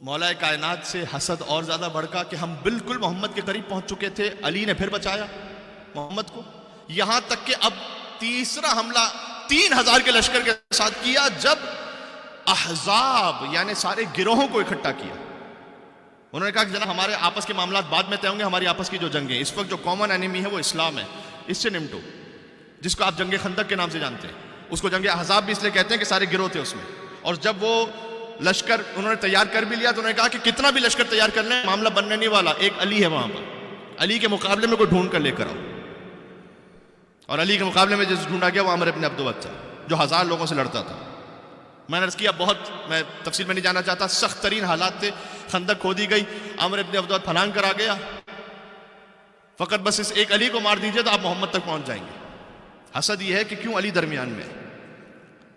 मौला कायनात से हसद और ज्यादा भड़का कि हम बिल्कुल मोहम्मद के करीब पहुंच चुके थे, अली ने फिर बचाया मोहम्मद को। यहां तक कि अब तीसरा हमला 3000 के लश्कर के साथ किया, जब अहजाब यानी सारे गिरोहों को इकट्ठा किया। उन्होंने कहा कि जनाब हमारे आपस के मामला बाद में तय होंगे, हमारी आपस की जो जंग है, इस वक्त जो कॉमन एनिमी है वो इस्लाम है, इससे निपटो। जिसको आप जंग खंदक के नाम से जानते हैं, उसको जंग अहजाब भी इसलिए कहते हैं कि सारे गिरोह थे उसमें। और जब वो लश्कर उन्होंने तैयार कर भी लिया तो उन्होंने कहा कि कितना भी लश्कर तैयार कर लें मामला बनने नहीं वाला, एक अली है वहां पर, अली के मुकाबले में कोई ढूंढ कर लेकर आओ। और अली के मुकाबले में जिस ढूंढा गया वो अमर इब्न अब्दुल था, जो 1000 लोगों से लड़ता था। मैंने अर्ज किया, बहुत मैं तफसील में नहीं जाना चाहता, सख्त तरीन हालात थे, खंदक खोदी गई, अमर इब्न अब्दुल फलांग करा गया। फकत बस इस एक अली को मार दीजिए तो आप मोहम्मद तक पहुंच जाएंगे। हसद यह है कि क्यों अली दरमियान में,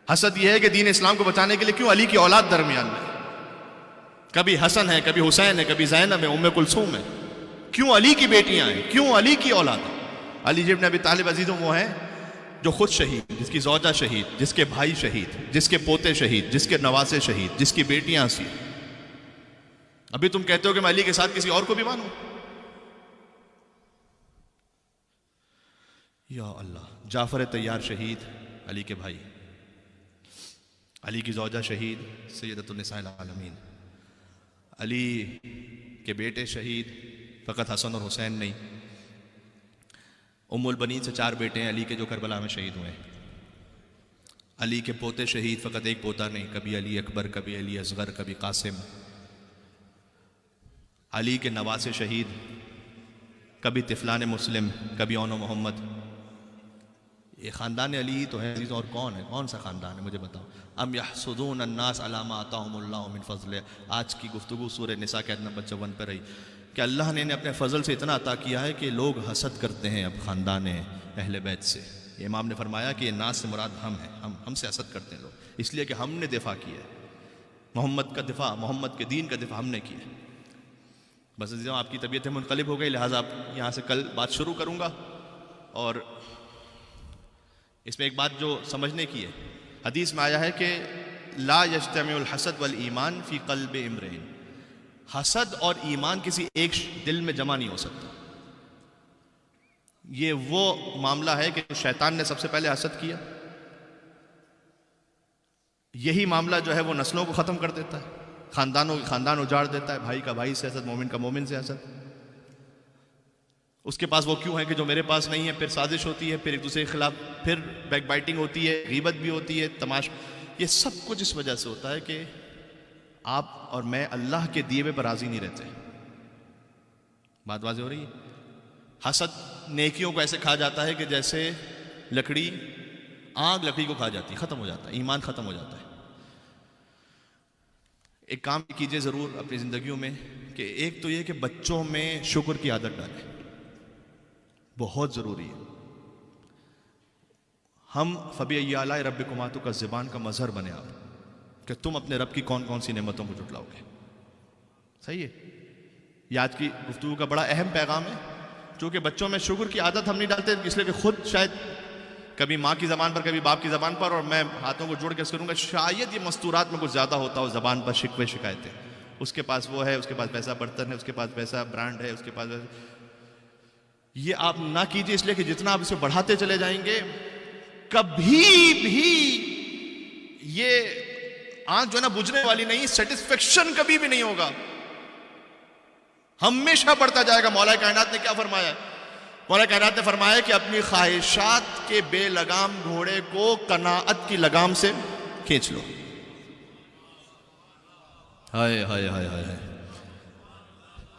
हसद यह है कि दीन इस्लाम को बचाने के लिए क्यों अली की औलाद दरमियान में। कभी हसन है, कभी हुसैन है, कभी ज़ैनब है, उम्मे कुलसूम है, क्यों अली की बेटियां हैं, क्यों अली की औलाद है। अली इब्न अबी तालिब अजीज़ों वो हैं जो खुद शहीद, जिसकी ज़ौजा शहीद, जिसके भाई शहीद, जिसके पोते शहीद, जिसके नवासे शहीद, जिसकी बेटियां हंसी। अभी तुम कहते हो कि मैं अली के साथ किसी और को भी मानूं? या अल्लाह, जाफर तैयार शहीद, अली के भाई, अली की ज़ौजा शहीद सैयदतुन निसाइल आलमीन, अली के बेटे शहीद, फ़कत हसन और हुसैन नहीं, उम्मुल बनीन से 4 बेटे हैं अली के जो करबला में शहीद हुए हैं। अली के पोते शहीद, फ़कत एक पोता नहीं, कभी अली अकबर, कभी अली असगर, कभी कासिम। अली के नवासे शहीद, कभी तिफलान मुस्लिम, कभी ओनो मोहम्मद। ये ख़ानदान अली ही तो है अजीज़, और कौन है? कौन सा ख़ानदान है मुझे बताओ। अम यहसुदून अन्नास अला मा आताहुमुल्लाहु मिन फ़ज़लिह। आज की गुफ्तगू सूरह निसा के आयत नंबर 54 पर रही कि अल्लाह ने अपने फ़ज़ल से इतना अता किया है कि लोग हसद करते हैं अब ख़ानदान अहले बैत से। इमाम ने फरमाया कि नास से मुराद हम हैं, हमसे हसद करते हैं लोग, इसलिए कि हमने दिफा किया है मोहम्मद का दिफा, मोहम्मद के दीन का दिफा हमने किया। बस अजीज़ों, आपकी तबीयत मुनक़लिब हो गई, लिहाजा आप यहाँ से कल बात शुरू करूँगा। और इसमें एक बात जो समझने की है, हदीस में आया है कि ला यज्तमिउल हसद वल ईमान फ़ी क़ल्बि इम्रिइन। हसद और ईमान किसी एक दिल में जमा नहीं हो सकता। ये वो मामला है कि शैतान ने सबसे पहले हसद किया, यही मामला जो है वो नस्लों को ख़त्म कर देता है, ख़ानदानों के ख़ानदान उजाड़ देता है, भाई का भाई से हसद, मोमिन का मोमिन से हसद। उसके पास वो क्यों है कि जो मेरे पास नहीं है, फिर साजिश होती है, फिर एक दूसरे के खिलाफ फिर बैक बाइटिंग होती है, गीबत भी होती है, तमाश। ये सब कुछ इस वजह से होता है कि आप और मैं अल्लाह के दिए हुए पर राजी नहीं रहते। बात वाज़ेह हो रही है। हसद नेकियों को ऐसे खा जाता है कि जैसे लकड़ी, आग लकड़ी को खा जाती है, ख़त्म हो जाता है, ईमान ख़त्म हो जाता है। एक काम कीजिए ज़रूर अपनी ज़िंदगियों में कि एक तो ये कि बच्चों में शुक्र की आदत डालें, बहुत ज़रूरी है। हम फ़बी आलाए रब्बिकुमा का ज़बान का मज़हर बने आप कि तुम अपने रब की कौन कौन सी नेमतों को जुटलाओगे। सही है। ये आज की गुफ्तगू का बड़ा अहम पैगाम है, क्योंकि बच्चों में शुक्र की आदत हम नहीं डालते, इसलिए कि खुद शायद कभी माँ की ज़बान पर, कभी बाप की ज़बान पर, और मैं हाथों को जोड़ के करूँगा, शायद ये मस्तूरात में कुछ ज़्यादा होता हो, ज़बान पर शिकवे शिकायतें, उसके पास वो है, उसके पास पैसा बर्तन है, उसके पास पैसा ब्रांड है, उसके पास। ये आप ना कीजिए, इसलिए कि जितना आप इसे बढ़ाते चले जाएंगे, कभी भी ये आंख जो है ना बुझने वाली नहीं, सेटिस्फेक्शन कभी भी नहीं होगा, हमेशा बढ़ता जाएगा। मौला कायनात ने क्या फरमाया? मौला कायनात ने फरमाया कि अपनी ख्वाहिशात के बेलगाम घोड़े को कनाअत की लगाम से खींच लो। हाय हाय हाय हाय हाय,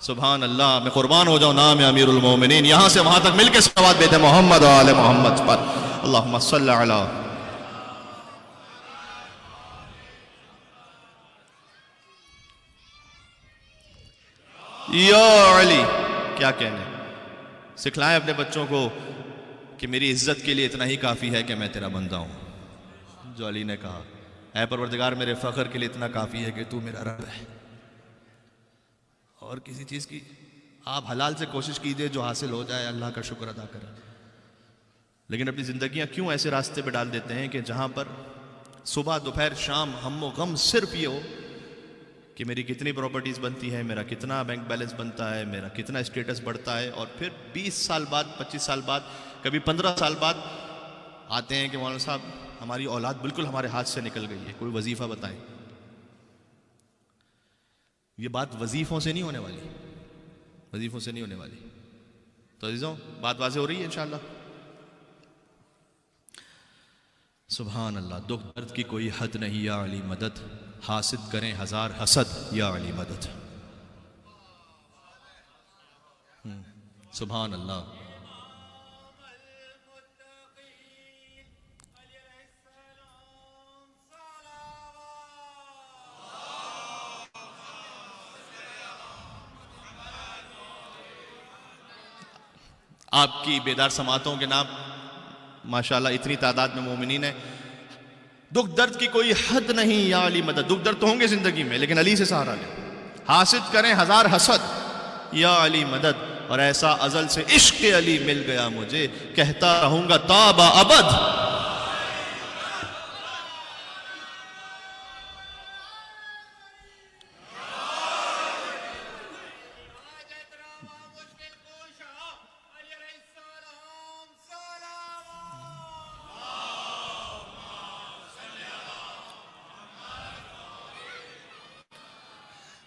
सुभान अल्लाह। मैं कुर्बान हो जाऊं नाम अमीरुल मोमिनीन, यहां से वहां तक मिलकर सलावत भेजते मोहम्मद और आले मोहम्मद पर। अल्लाहुम्मा सल्ली अला। या अली, क्या कहने, सिखलाएं अपने बच्चों को कि मेरी इज्जत के लिए इतना ही काफ़ी है कि मैं तेरा बंदा हूं। जो अली ने कहा, ऐ परवरदिगार मेरे फ़ख्र के लिए इतना काफ़ी है कि तू मेरा रब है। और किसी चीज़ की आप हलाल से कोशिश कीजिए, जो हासिल हो जाए अल्लाह का शुक्र अदा करें। लेकिन अपनी ज़िंदगियां क्यों ऐसे रास्ते पे डाल देते हैं कि जहां पर सुबह दोपहर शाम हम गम सिर्फ ये हो कि मेरी कितनी प्रॉपर्टीज़ बनती है, मेरा कितना बैंक बैलेंस बनता है, मेरा कितना स्टेटस बढ़ता है, और फिर 20 साल बाद, 25 साल बाद, कभी 15 साल बाद आते हैं कि मौलाना साहब हमारी औलाद बिल्कुल हमारे हाथ से निकल गई है, कोई वजीफ़ा बताएं। ये बात वजीफ़ों से नहीं होने वाली, वजीफ़ों से नहीं होने वाली। तो अज़ीज़ों, बात वाज़ेह हो रही है इंशाअल्लाह। सुभान अल्लाह। दुख दर्द की कोई हद नहीं या अली मदद, हासिद करें हजार हसद या अली मदद। सुभान अल्लाह। आपकी बेदार समातों के नाम माशाअल्लाह इतनी तादाद में मोमिनीन है। दुख दर्द की कोई हद नहीं या अली मदद। दुख दर्द तो होंगे जिंदगी में, लेकिन अली से सहारा लें। हासिद करें हजार हसद या अली मदद। और ऐसा अजल से इश्क अली मिल गया मुझे, कहता रहूंगा ताबा अबद।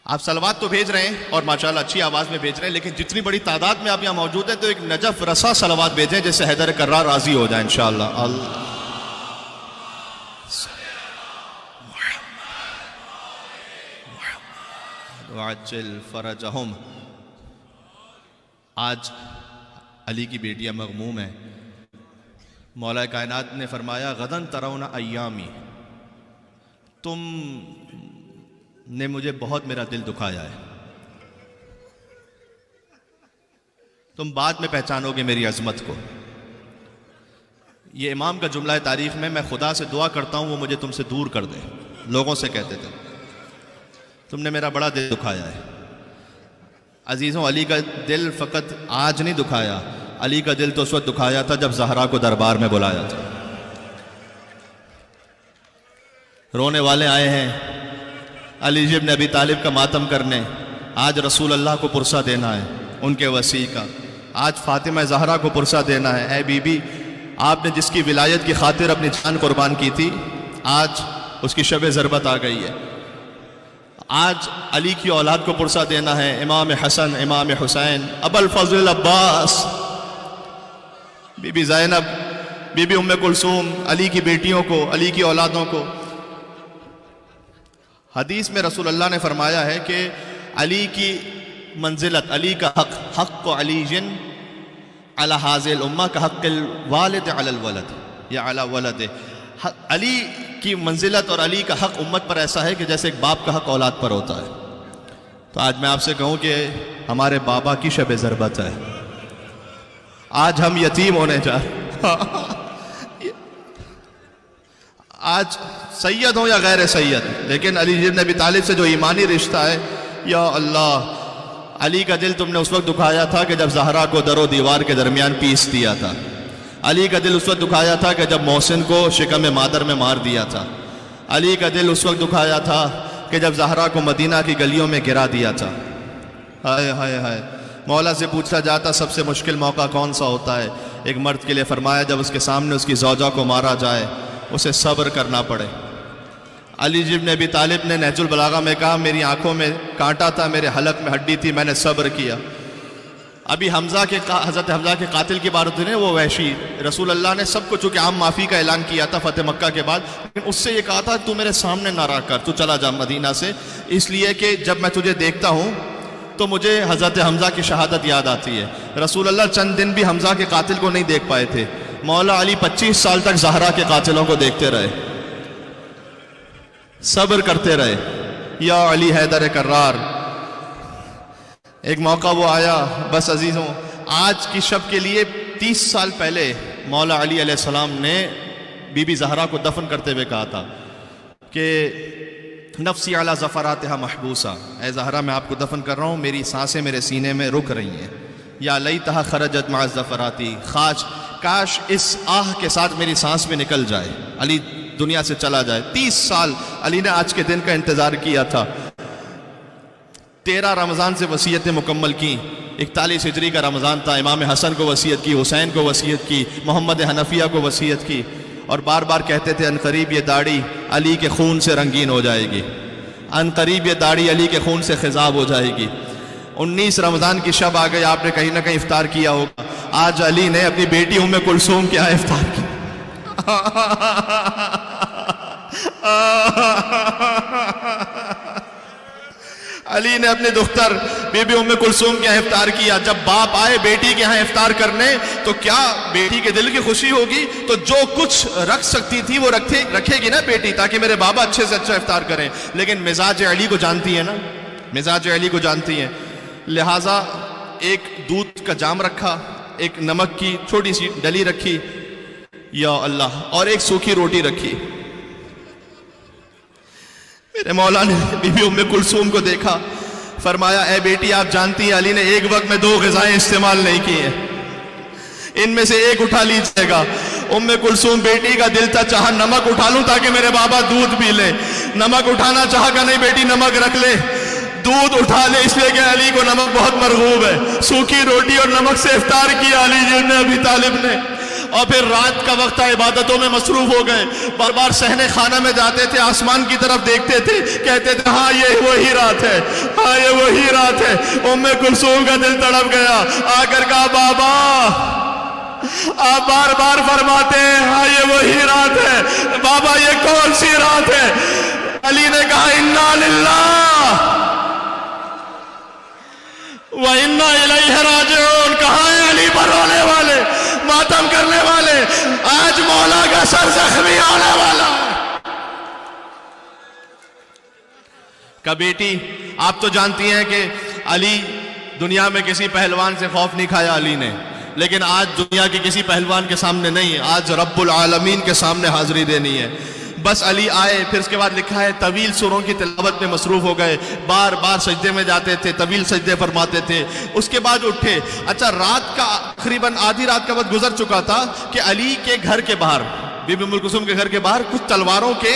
आप सलवात तो भेज रहे हैं और माशाल्लाह अच्छी आवाज में भेज रहे हैं, लेकिन जितनी बड़ी तादाद में आप यहाँ मौजूद हैं तो एक नजफ रसा सलवात भेजें जिससे हैदर कर्रार राजी हो जाए इंशाअल्लाह। फरजहुम। आज अली की बेटियां मगमूम हैं, मौला कायनात ने फरमाया गदन तरौना अय्यामी, तुम ने मुझे बहुत मेरा दिल दुखाया है, तुम बाद में पहचानोगे मेरी अजमत को। ये इमाम का जुमला है तारीख में, मैं खुदा से दुआ करता हूं वो मुझे तुमसे दूर कर दे। लोगों से कहते थे तुमने मेरा बड़ा दिल दुखाया है। अजीज़ों, अली का दिल फ़कत आज नहीं दुखाया, अली का दिल तो उस वक्त दुखाया था जब ज़हरा को दरबार में बुलाया था। रोने वाले आए हैं अली इब्न अबी तालिब का मातम करने, आज रसूल अल्लाह को पुरसा देना है उनके वसी का, आज फातिमा ज़हरा को पुरसा देना है। ऐ बीबी, आपने जिसकी विलायत की खातिर अपनी जान कुर्बान की थी, आज उसकी शब ज़रबत आ गई है। आज अली की औलाद को पुरसा देना है, इमाम हसन, इमाम हुसैन, अबुल फज़ल अब्बास, बीबी ज़ैनब, बीबी उम्मे कुलसूम, अली की बेटियों को, अली की औलादों को। हदीस में रसूल अल्लाह ने फरमाया है कि अली की मंजिलत, अली का हक, हक को अलीजिन अला हाज़िल उम्मा का हक वालिद अलल वलद या अला वलद। अली की मंजिलत और अली का हक उम्मत पर ऐसा है कि जैसे एक बाप का हक औलाद पर होता है। तो आज मैं आपसे कहूं कि हमारे बाबा की शब ज़रबत है, आज हम यतीम होने जा आज सैयद हो या गैर सैयद, लेकिन अली इब्न अबी तालिब से जो ईमानी रिश्ता है, या अल्लाह, अली का दिल तुमने उस वक्त दुखाया था कि जब ज़हरा को दरो दीवार के दरमियान पीस दिया था। अली का दिल उस वक्त दुखाया था कि जब मोहसिन को शिकम मादर में मार दिया था। अली का दिल उस वक्त दुखाया था कि जब ज़हरा को मदीना की गलियों में गिरा दिया था। हाय हाय हाय, मौला से पूछा जाता सबसे मुश्किल मौका कौन सा होता है, एक मर्द के लिए फरमाया जब उसके सामने उसकी ज़ौजा को मारा जाए, उसे सब्र करना पड़े। अली इब्न अबी तालिब ने नहजुल बलागा में कहा, मेरी आंखों में कांटा था, मेरे हलक में हड्डी थी, मैंने सब्र किया। अभी हज़रत हमजा के कातिल की बात होती है, वो वहशी, रसूल अल्लाह ने सबको चूँकि आम माफ़ी का ऐलान किया था फतेह मक्का के बाद, लेकिन उससे ये कहा था तू मेरे सामने ना रह कर, तू चला जा मदीना से, इसलिए कि जब मैं तुझे देखता हूँ तो मुझे हज़रत हमजा की शहादत याद आती है। रसूल अल्लाह चंद दिन भी हमजा के कातिल को नहीं देख पाए थे। मौला अली 25 साल तक ज़हरा के कातिलों को देखते रहे, सब्र करते रहे। या अली हैदर कर्रार। एक मौका वो आया, बस अजीज़ों, आज की शब के लिए 30 साल पहले मौला अली अलैहिस्सलाम ने बीबी ज़हरा को दफन करते हुए कहा था कि नफ्सी अला ज़फ़रातिहा महबूसा, ऐ ज़हरा मैं आपको दफन कर रहा हूँ, मेरी सांसें मेरे सीने में रुक रही हैं। या लैतहा खरजत मा ज़फ़राती, काश इस आह के साथ मेरी सांस में निकल जाए, अली दुनिया से चला जाए। 30 साल अली ने आज के दिन का इंतज़ार किया था। 13 रमज़ान से वसीयतें मुकम्मल की। 41 हिजरी का रमज़ान था, इमाम हसन को वसीयत की, हुसैन को वसीयत की, मोहम्मद हनफिया को वसीयत की, और बार बार कहते थे अनकरीब ये दाढ़ी अली के खून से रंगीन हो जाएगी, अनकरीब ये दाढ़ी अली के खून से खिजाब हो जाएगी। 19 रमज़ान की शब आ गई, आपने कहीं ना कहीं इफ्तार किया होगा। आज अली ने अपनी बेटी उम्मे कुलसूम के यहाँ इफ्तार किया। अली ने अपने दुख्तर बीबी उम्मे कुलसूम के यहाँ इफ्तार किया। जब बाप आए बेटी के यहाँ इफ्तार करने तो क्या बेटी के दिल की खुशी होगी, तो जो कुछ रख सकती थी वो रखेगी ना बेटी, ताकि मेरे बाबा अच्छे से अच्छा इफ्तार करें। लेकिन मिजाज अली को जानती है ना, मिजाज अली को जानती है, लिहाजा एक दूध का जाम रखा, एक नमक की छोटी सी डली रखी, या अल्लाह, और एक सूखी रोटी रखी। मेरे मौला ने बीबी उम्मे कुलसूम को देखा, फरमाया ए बेटी, आप जानती हैं अली ने एक वक्त में 2 ग़िज़ाएं इस्तेमाल नहीं की हैं, इनमें से एक उठा लीजिएगा। उम्मे कुलसूम बेटी का दिल था, चाहा नमक उठा लूं ताकि मेरे बाबा दूध पी ले, नमक उठाना चाहा का नहीं बेटी नमक रख ले, दूध उठा ले, इसलिए कि अली को नमक बहुत मरगूब है। सूखी रोटी और नमक से इफ्तार किया अली इब्न अबी तालिब ने, और फिर रात का वक्त था, इबादतों में मसरूफ हो गए। बार बार सहने खाना में जाते थे, आसमान की तरफ देखते थे, कहते थे हाँ ये वही रात है, हाँ ये वही रात है। उम्मे कुलसूम का दिल तड़प गया, आकर कहा बाबा, आप बार बार फरमाते हैं हाँ ये वही रात है, बाबा ये कौन सी रात है? अली ने कहा इन्ना लिल्लाह व इन्ना इलैहि राजिऊन। कहाँ है अली पर रोने वाले, मातम करने वाले? आज मौला का सर जख्मी होने वाला है। का बेटी, आप तो जानती हैं कि अली दुनिया में किसी पहलवान से खौफ नहीं खाया अली ने, लेकिन आज दुनिया के किसी पहलवान के सामने नहीं, आज रब्बुल आलमीन के सामने हाजिरी देनी है। बस अली आए, फिर उसके बाद लिखा है तवील सुरों की तिलावत में मसरूफ हो गए, बार बार सजदे में जाते थे, तवील सजदे फरमाते थे, उसके बाद उठे। अच्छा, रात का तकरीबन आधी रात का वक्त गुजर चुका था कि अली के घर के बाहर, बीबी उम्मुल कुलसूम के घर के बाहर कुछ तलवारों के,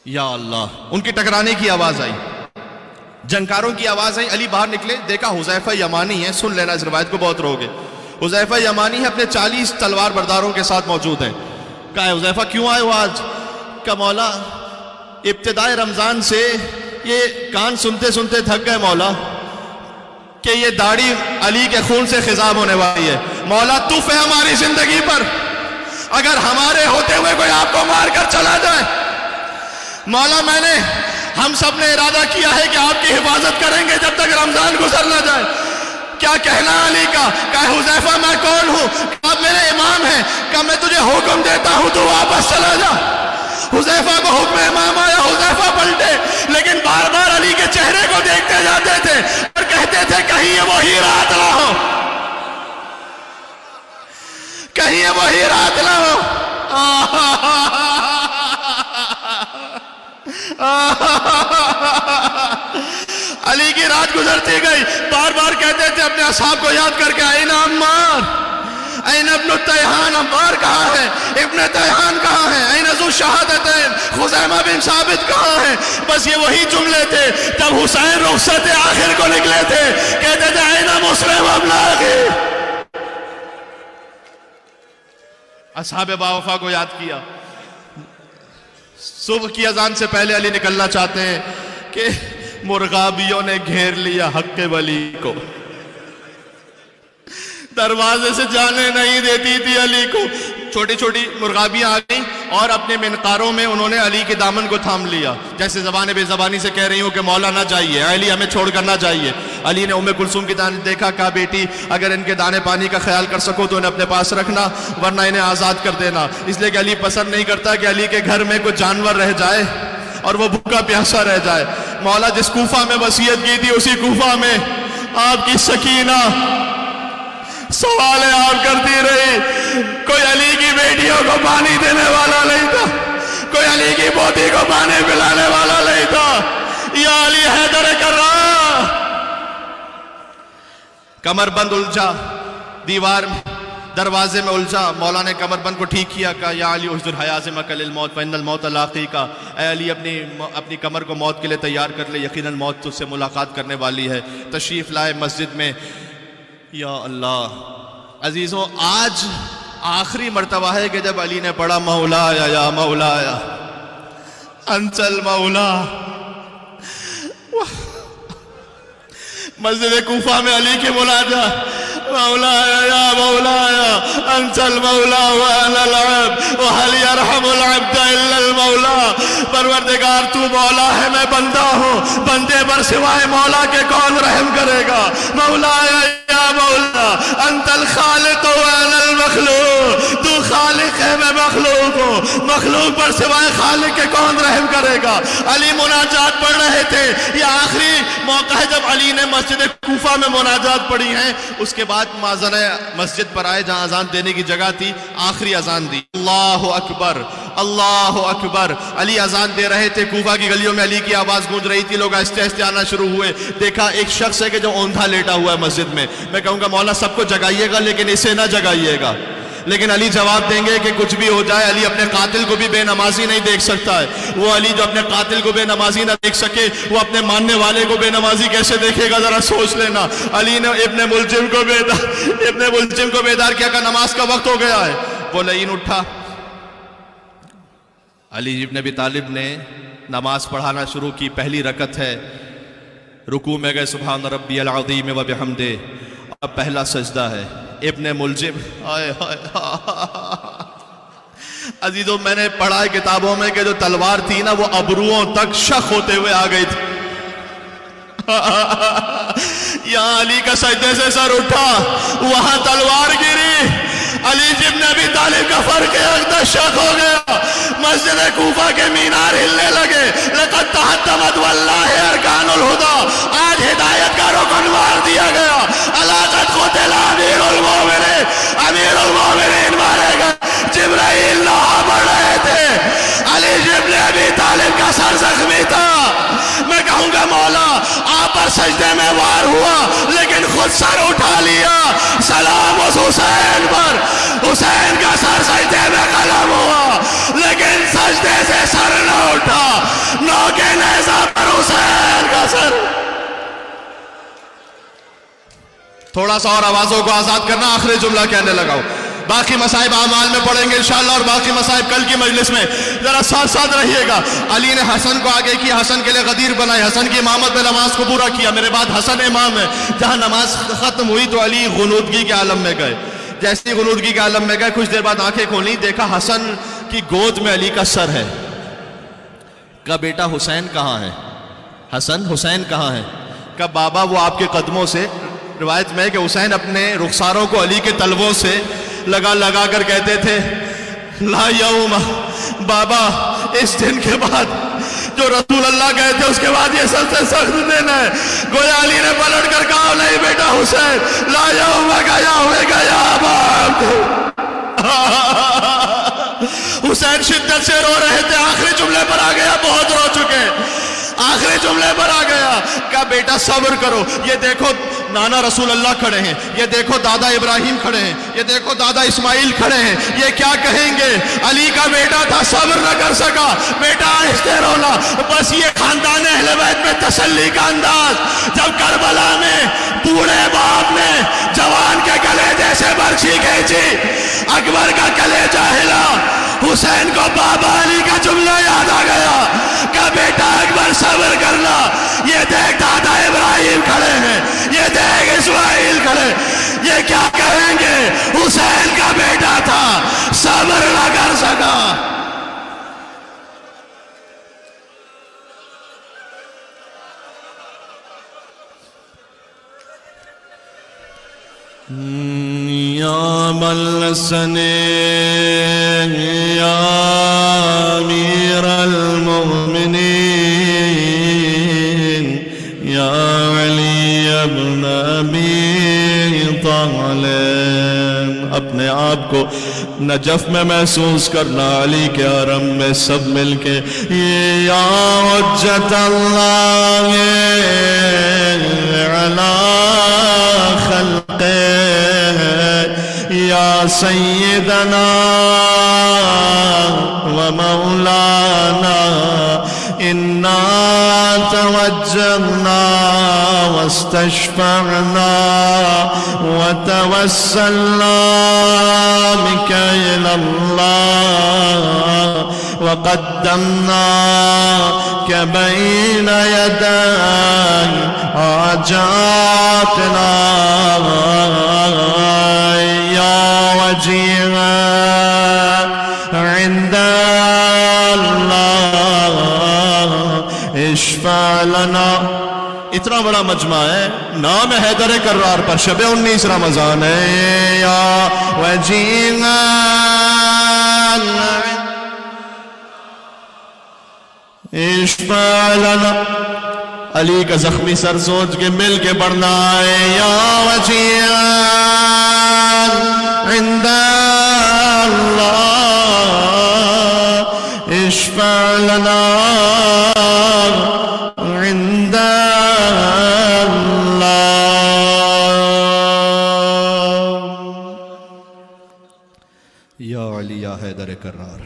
या अल्लाह, उनकी टकराने की आवाज आई, जंकारों की आवाज आई। अली बाहर निकले, देखा हुज़ैफा यमानी है, सुन लेना इस रिवायत को, बहुत रोगे। हुज़ैफा यमानी है, अपने 40 तलवार बरदारों के साथ मौजूद है। कहा है हुज़ैफा क्यों आए हो आज? का मौला इब्तिदाए रमजान से ये कान सुनते सुनते थक गए मौला, कि ये दाढ़ी अली के खून से खिजाब होने वाली है। मौला तुफ है हमारी जिंदगी पर, अगर हमारे होते हुए कोई आपको मार कर चला जाए, मौला हम सब ने इरादा किया है कि आपकी हिफाजत करेंगे जब तक रमजान गुजर ना जाए। क्या कहना अली का? कहा हुज़ैफा मैं कौन हूं? आप मेरे इमाम हैं। कहा मैं तुझे हुक्म देता हूं तो वापस चला जा। हुज़ैफा को हुक्म इमाम आया, हुज़ैफा पलटे, लेकिन बार बार अली के चेहरे को देखते जाते थे और कहते थे कहीं ये वही रात ना हो, कहीं ये वही रात ना हो। अली की रात गुजरती गई, बार बार कहते थे अपने असहाब को याद करके, ऐन अम्मार, ऐन इब्न तैहान, अम्मार कहाँ है? इब्न तैहान कहाँ है? ऐन ज़ु शहादतैन, खुज़ैमा बिन साबित कहाँ है? बस ये वही जुमले थे। तब हुसैन रुखसत आखिर को निकले थे, कहते थे ऐन मुस्लिम अब्लागी। असहाब बावफा को याद किया। सुबह की अजान से पहले अली निकलना चाहते हैं कि मुर्गाबियों ने घेर लिया हक्के वली को, दरवाजे से जाने नहीं देती थी अली को। छोटी छोटी मुर्गाबियां आ गईं और अपने मिनकारों में उन्होंने अली के दामन को थाम लिया, जैसे जबान बेजबानी से कह रही हूं कि मौला ना जाइए, अली हमें छोड़कर ना जाइए। अली ने उम्मे कुलसूम की दाने देखा, कहा बेटी अगर इनके दाने पानी का ख्याल कर सको तो इन्हें अपने पास रखना, वरना इन्हें आजाद कर देना। इसलिए कि अली पसंद नहीं करता कि अली के घर में कोई जानवर रह जाए और वो भूखा प्यासा रह जाए। मौला जिस कूफा में वसीयत की थी उसी कूफा में आपकी सकीना सवाल आप करती रही। कोई अली की बेटियों को पानी देने वाला नहीं था, कोई अली की पोती को पानी पिलाने वाला नहीं था। या अली हैदर कर्रा, कमरबंद उलझा, दीवार दरवाजे में उलझा। मौला ने कमरबंद को ठीक किया, कहा या अली उज़्र हयाज़िमक लिल मौत फ़इन्नल मौत लाक़ीका, ऐ अली अपनी कमर को मौत के लिए तैयार कर ले, यकीनन मौत तुझसे मुलाकात करने वाली है। तशरीफ़ लाए मस्जिद में। या अल्लाह अजीज़ों, आज आखिरी मर्तबा है कि जब अली ने पढ़ा मौलाया या मौलाया अंचल मौला। मस्जिद कूफा में अली की मुनाजा, मौलाया या मौलाया अंचल मौला व अनल अब्द व हल यरहमुल अब्द इल्लल मौला। परवरदिगार तू मौला है, मैं बंदा हूँ, बंदे पर सिवाय मौला के कौन रहम करेगा। मौलाया या मौला अंतल खालिक व अनल मखलूक, तू खालिक है, मैं मखलूक हूँ, मखलूक पर सिवाय खालिक के कौन रहम करेगा। अली मुनाजात पढ़ रहे थे। ये आखिरी मौका है जब अली ने मस्जिद कूफा में मुनाजात पढ़ी है। उसके बाद माज़न मस्जिद पर आए जहां अजान देने की जगह थी, आखिरी अजान दी। अल्लाहु अकबर, अल्लाहु अकबर। अली अजान दे रहे थे, कूफा की गलियों में अली की आवाज गूंज रही थी, लोग आहिस्ते आहिस्ते आना शुरू हुए। देखा एक शख्स है कि जो औंधा लेटा हुआ है मस्जिद में। मैं कहूंगा मौला सबको जगाइएगा लेकिन इसे ना जगाइएगा। लेकिन अली जवाब देंगे कि कुछ भी हो जाए, अली अपने कातिल को भी बेनमाजी नहीं देख सकता है। वो अली जो अपने कातिल को बेनमाजी ना देख सके, वो अपने मानने वाले को बेनमाजी कैसे देखेगा, जरा सोच लेना। अली ने इब्ने मुलजिम को बेदार किया, का नमाज का वक्त हो गया है। वो लईन उठा, अली इब्ने अबी तालिब ने नमाज पढ़ाना शुरू की। पहली रकत है, रुकू में गए सुभान रब्बियल अज़ीम व बिहम्दे। अब पहला सजदा है। इब्ने मुलजिम, अजीजों मैंने पढ़ा है किताबों में कि जो तलवार थी ना वो अबरुओं तक शक होते हुए आ गई थी। यहां अली का सजदे से सर उठा, वहां तलवार गिरी। अली इब्न अबी तालिब का फर्क अक़दस शक हो गया। मस्जिद कूफा के मीनार हिलने लगे। लक़द तहत्तमत वल्लाहि अरकानुल हुदा, आज हिदायत का रुकन मार दिया गया। अला क़द क़ुतिल अमीरुल मोमिनीन मारे गए। जिब्राइल लोहा पढ़ रहे थे, अली इब्न अबी तालिब का सर जख्मी था। मैं कहूंगा मौला आप पर सजदे में वार हुआ लेकिन खुद सर उठा लिया। सलाम उस हुसैन पर, हुसैन का सर सजदे में कलम हुआ लेकिन सजदे से सर न उठा। नौके नेज़ा पर हुसैन का सर। थोड़ा सा और आवाजों को आजाद करना, आखिरी जुमला कहने लगाओ। बाकी मसाइब आमाल में पढ़ेंगे इंशाअल्लाह, और बाकी मसाइब कल की मजलिस में। जरा साथ साथ रहिएगा। अली ने हसन को आगे किया, हसन के लिए गदीर बनाई, हसन की इमामत में नमाज को पूरा किया। मेरे बाद हसन इमाम है। जहां नमाज खत्म हुई तो अली गुनूदगी के आलम में गए। जैसी गुनूदगी के आलम में गए, कुछ देर बाद आंखें खोली, देखा हसन की गोद में अली का सर है। का बेटा हुसैन कहाँ है? हसन हुसैन कहाँ है? का बाबा वो आपके कदमों से, रिवायत में है कि हुसैन अपने रुखसारों को अली के तलवों से लगा लगा कर कहते थे, ला यौम, बाबा इस दिन के बाद जो रसूल अल्लाह गए थे उसके बाद ये सबसे सख्त दिन है। गोया अली ने पलट कर कहा, नहीं बेटा हुसैन, ला यौम गया हुए गया बाप। हुसैन शिद्दत से रो रहे थे। आखिरी जुमले पर आ गया, बहुत रो चुके, आखिरी जुमले पर आ गया। क्या बेटा सब्र करो, ये देखो नाना रसूल अल्लाह खड़े हैं, ये देखो दादा इब्राहिम खड़े हैं, ये देखो दादा इस्माइल खड़े हैं, ये क्या कहेंगे? अली का बेटा था, सब्र न कर सका। बेटा आहिस्ते रोना, बस ये खानदान अहले बैत में तसल्ली का अंदाज। जब करबला में बूढ़े बाप ने जवान के गले जैसे बर्छी खींची, अकबर का कलेजा हिला। हुसैन को बाबा अली का जुमला याद आ गया। क्या बेटा अकबर सब्र करना, ये देख दादा इब्राहिम खड़े हैं, ये देख इस्माइल खड़े, ये क्या कहेंगे? हुसैन का बेटा था, सब्र न कर सका। या मलसने या अमीरल मोमिनीन या अली इब्न अबी तालिब। अपने आप को नजफ में महसूस करना, अली के हरम में सब मिलके ये या हुज्जत अल्लाह अला खल्क़े या सय्यदना व मौलाना इन्ना तवज्जहना वस्तशफ़अना व तवस्सलना बिका इलल्लाह व क़द्दमनाक बैन यदै हाजातना या वजीहा इंदल्लाह इश्फ़ा लना। इतना बड़ा मजमा है, नाम है हैदर कर्रार पर, शब 19 रमजान है। या वजीहा इश्फ़ा लना, अली का जख्मी सर सोच के मिल के पढ़ना है। या वजीहा इंदल्लाह इश्फ़ा लना इंदल्लाह। या अली या हैदर कर्रार।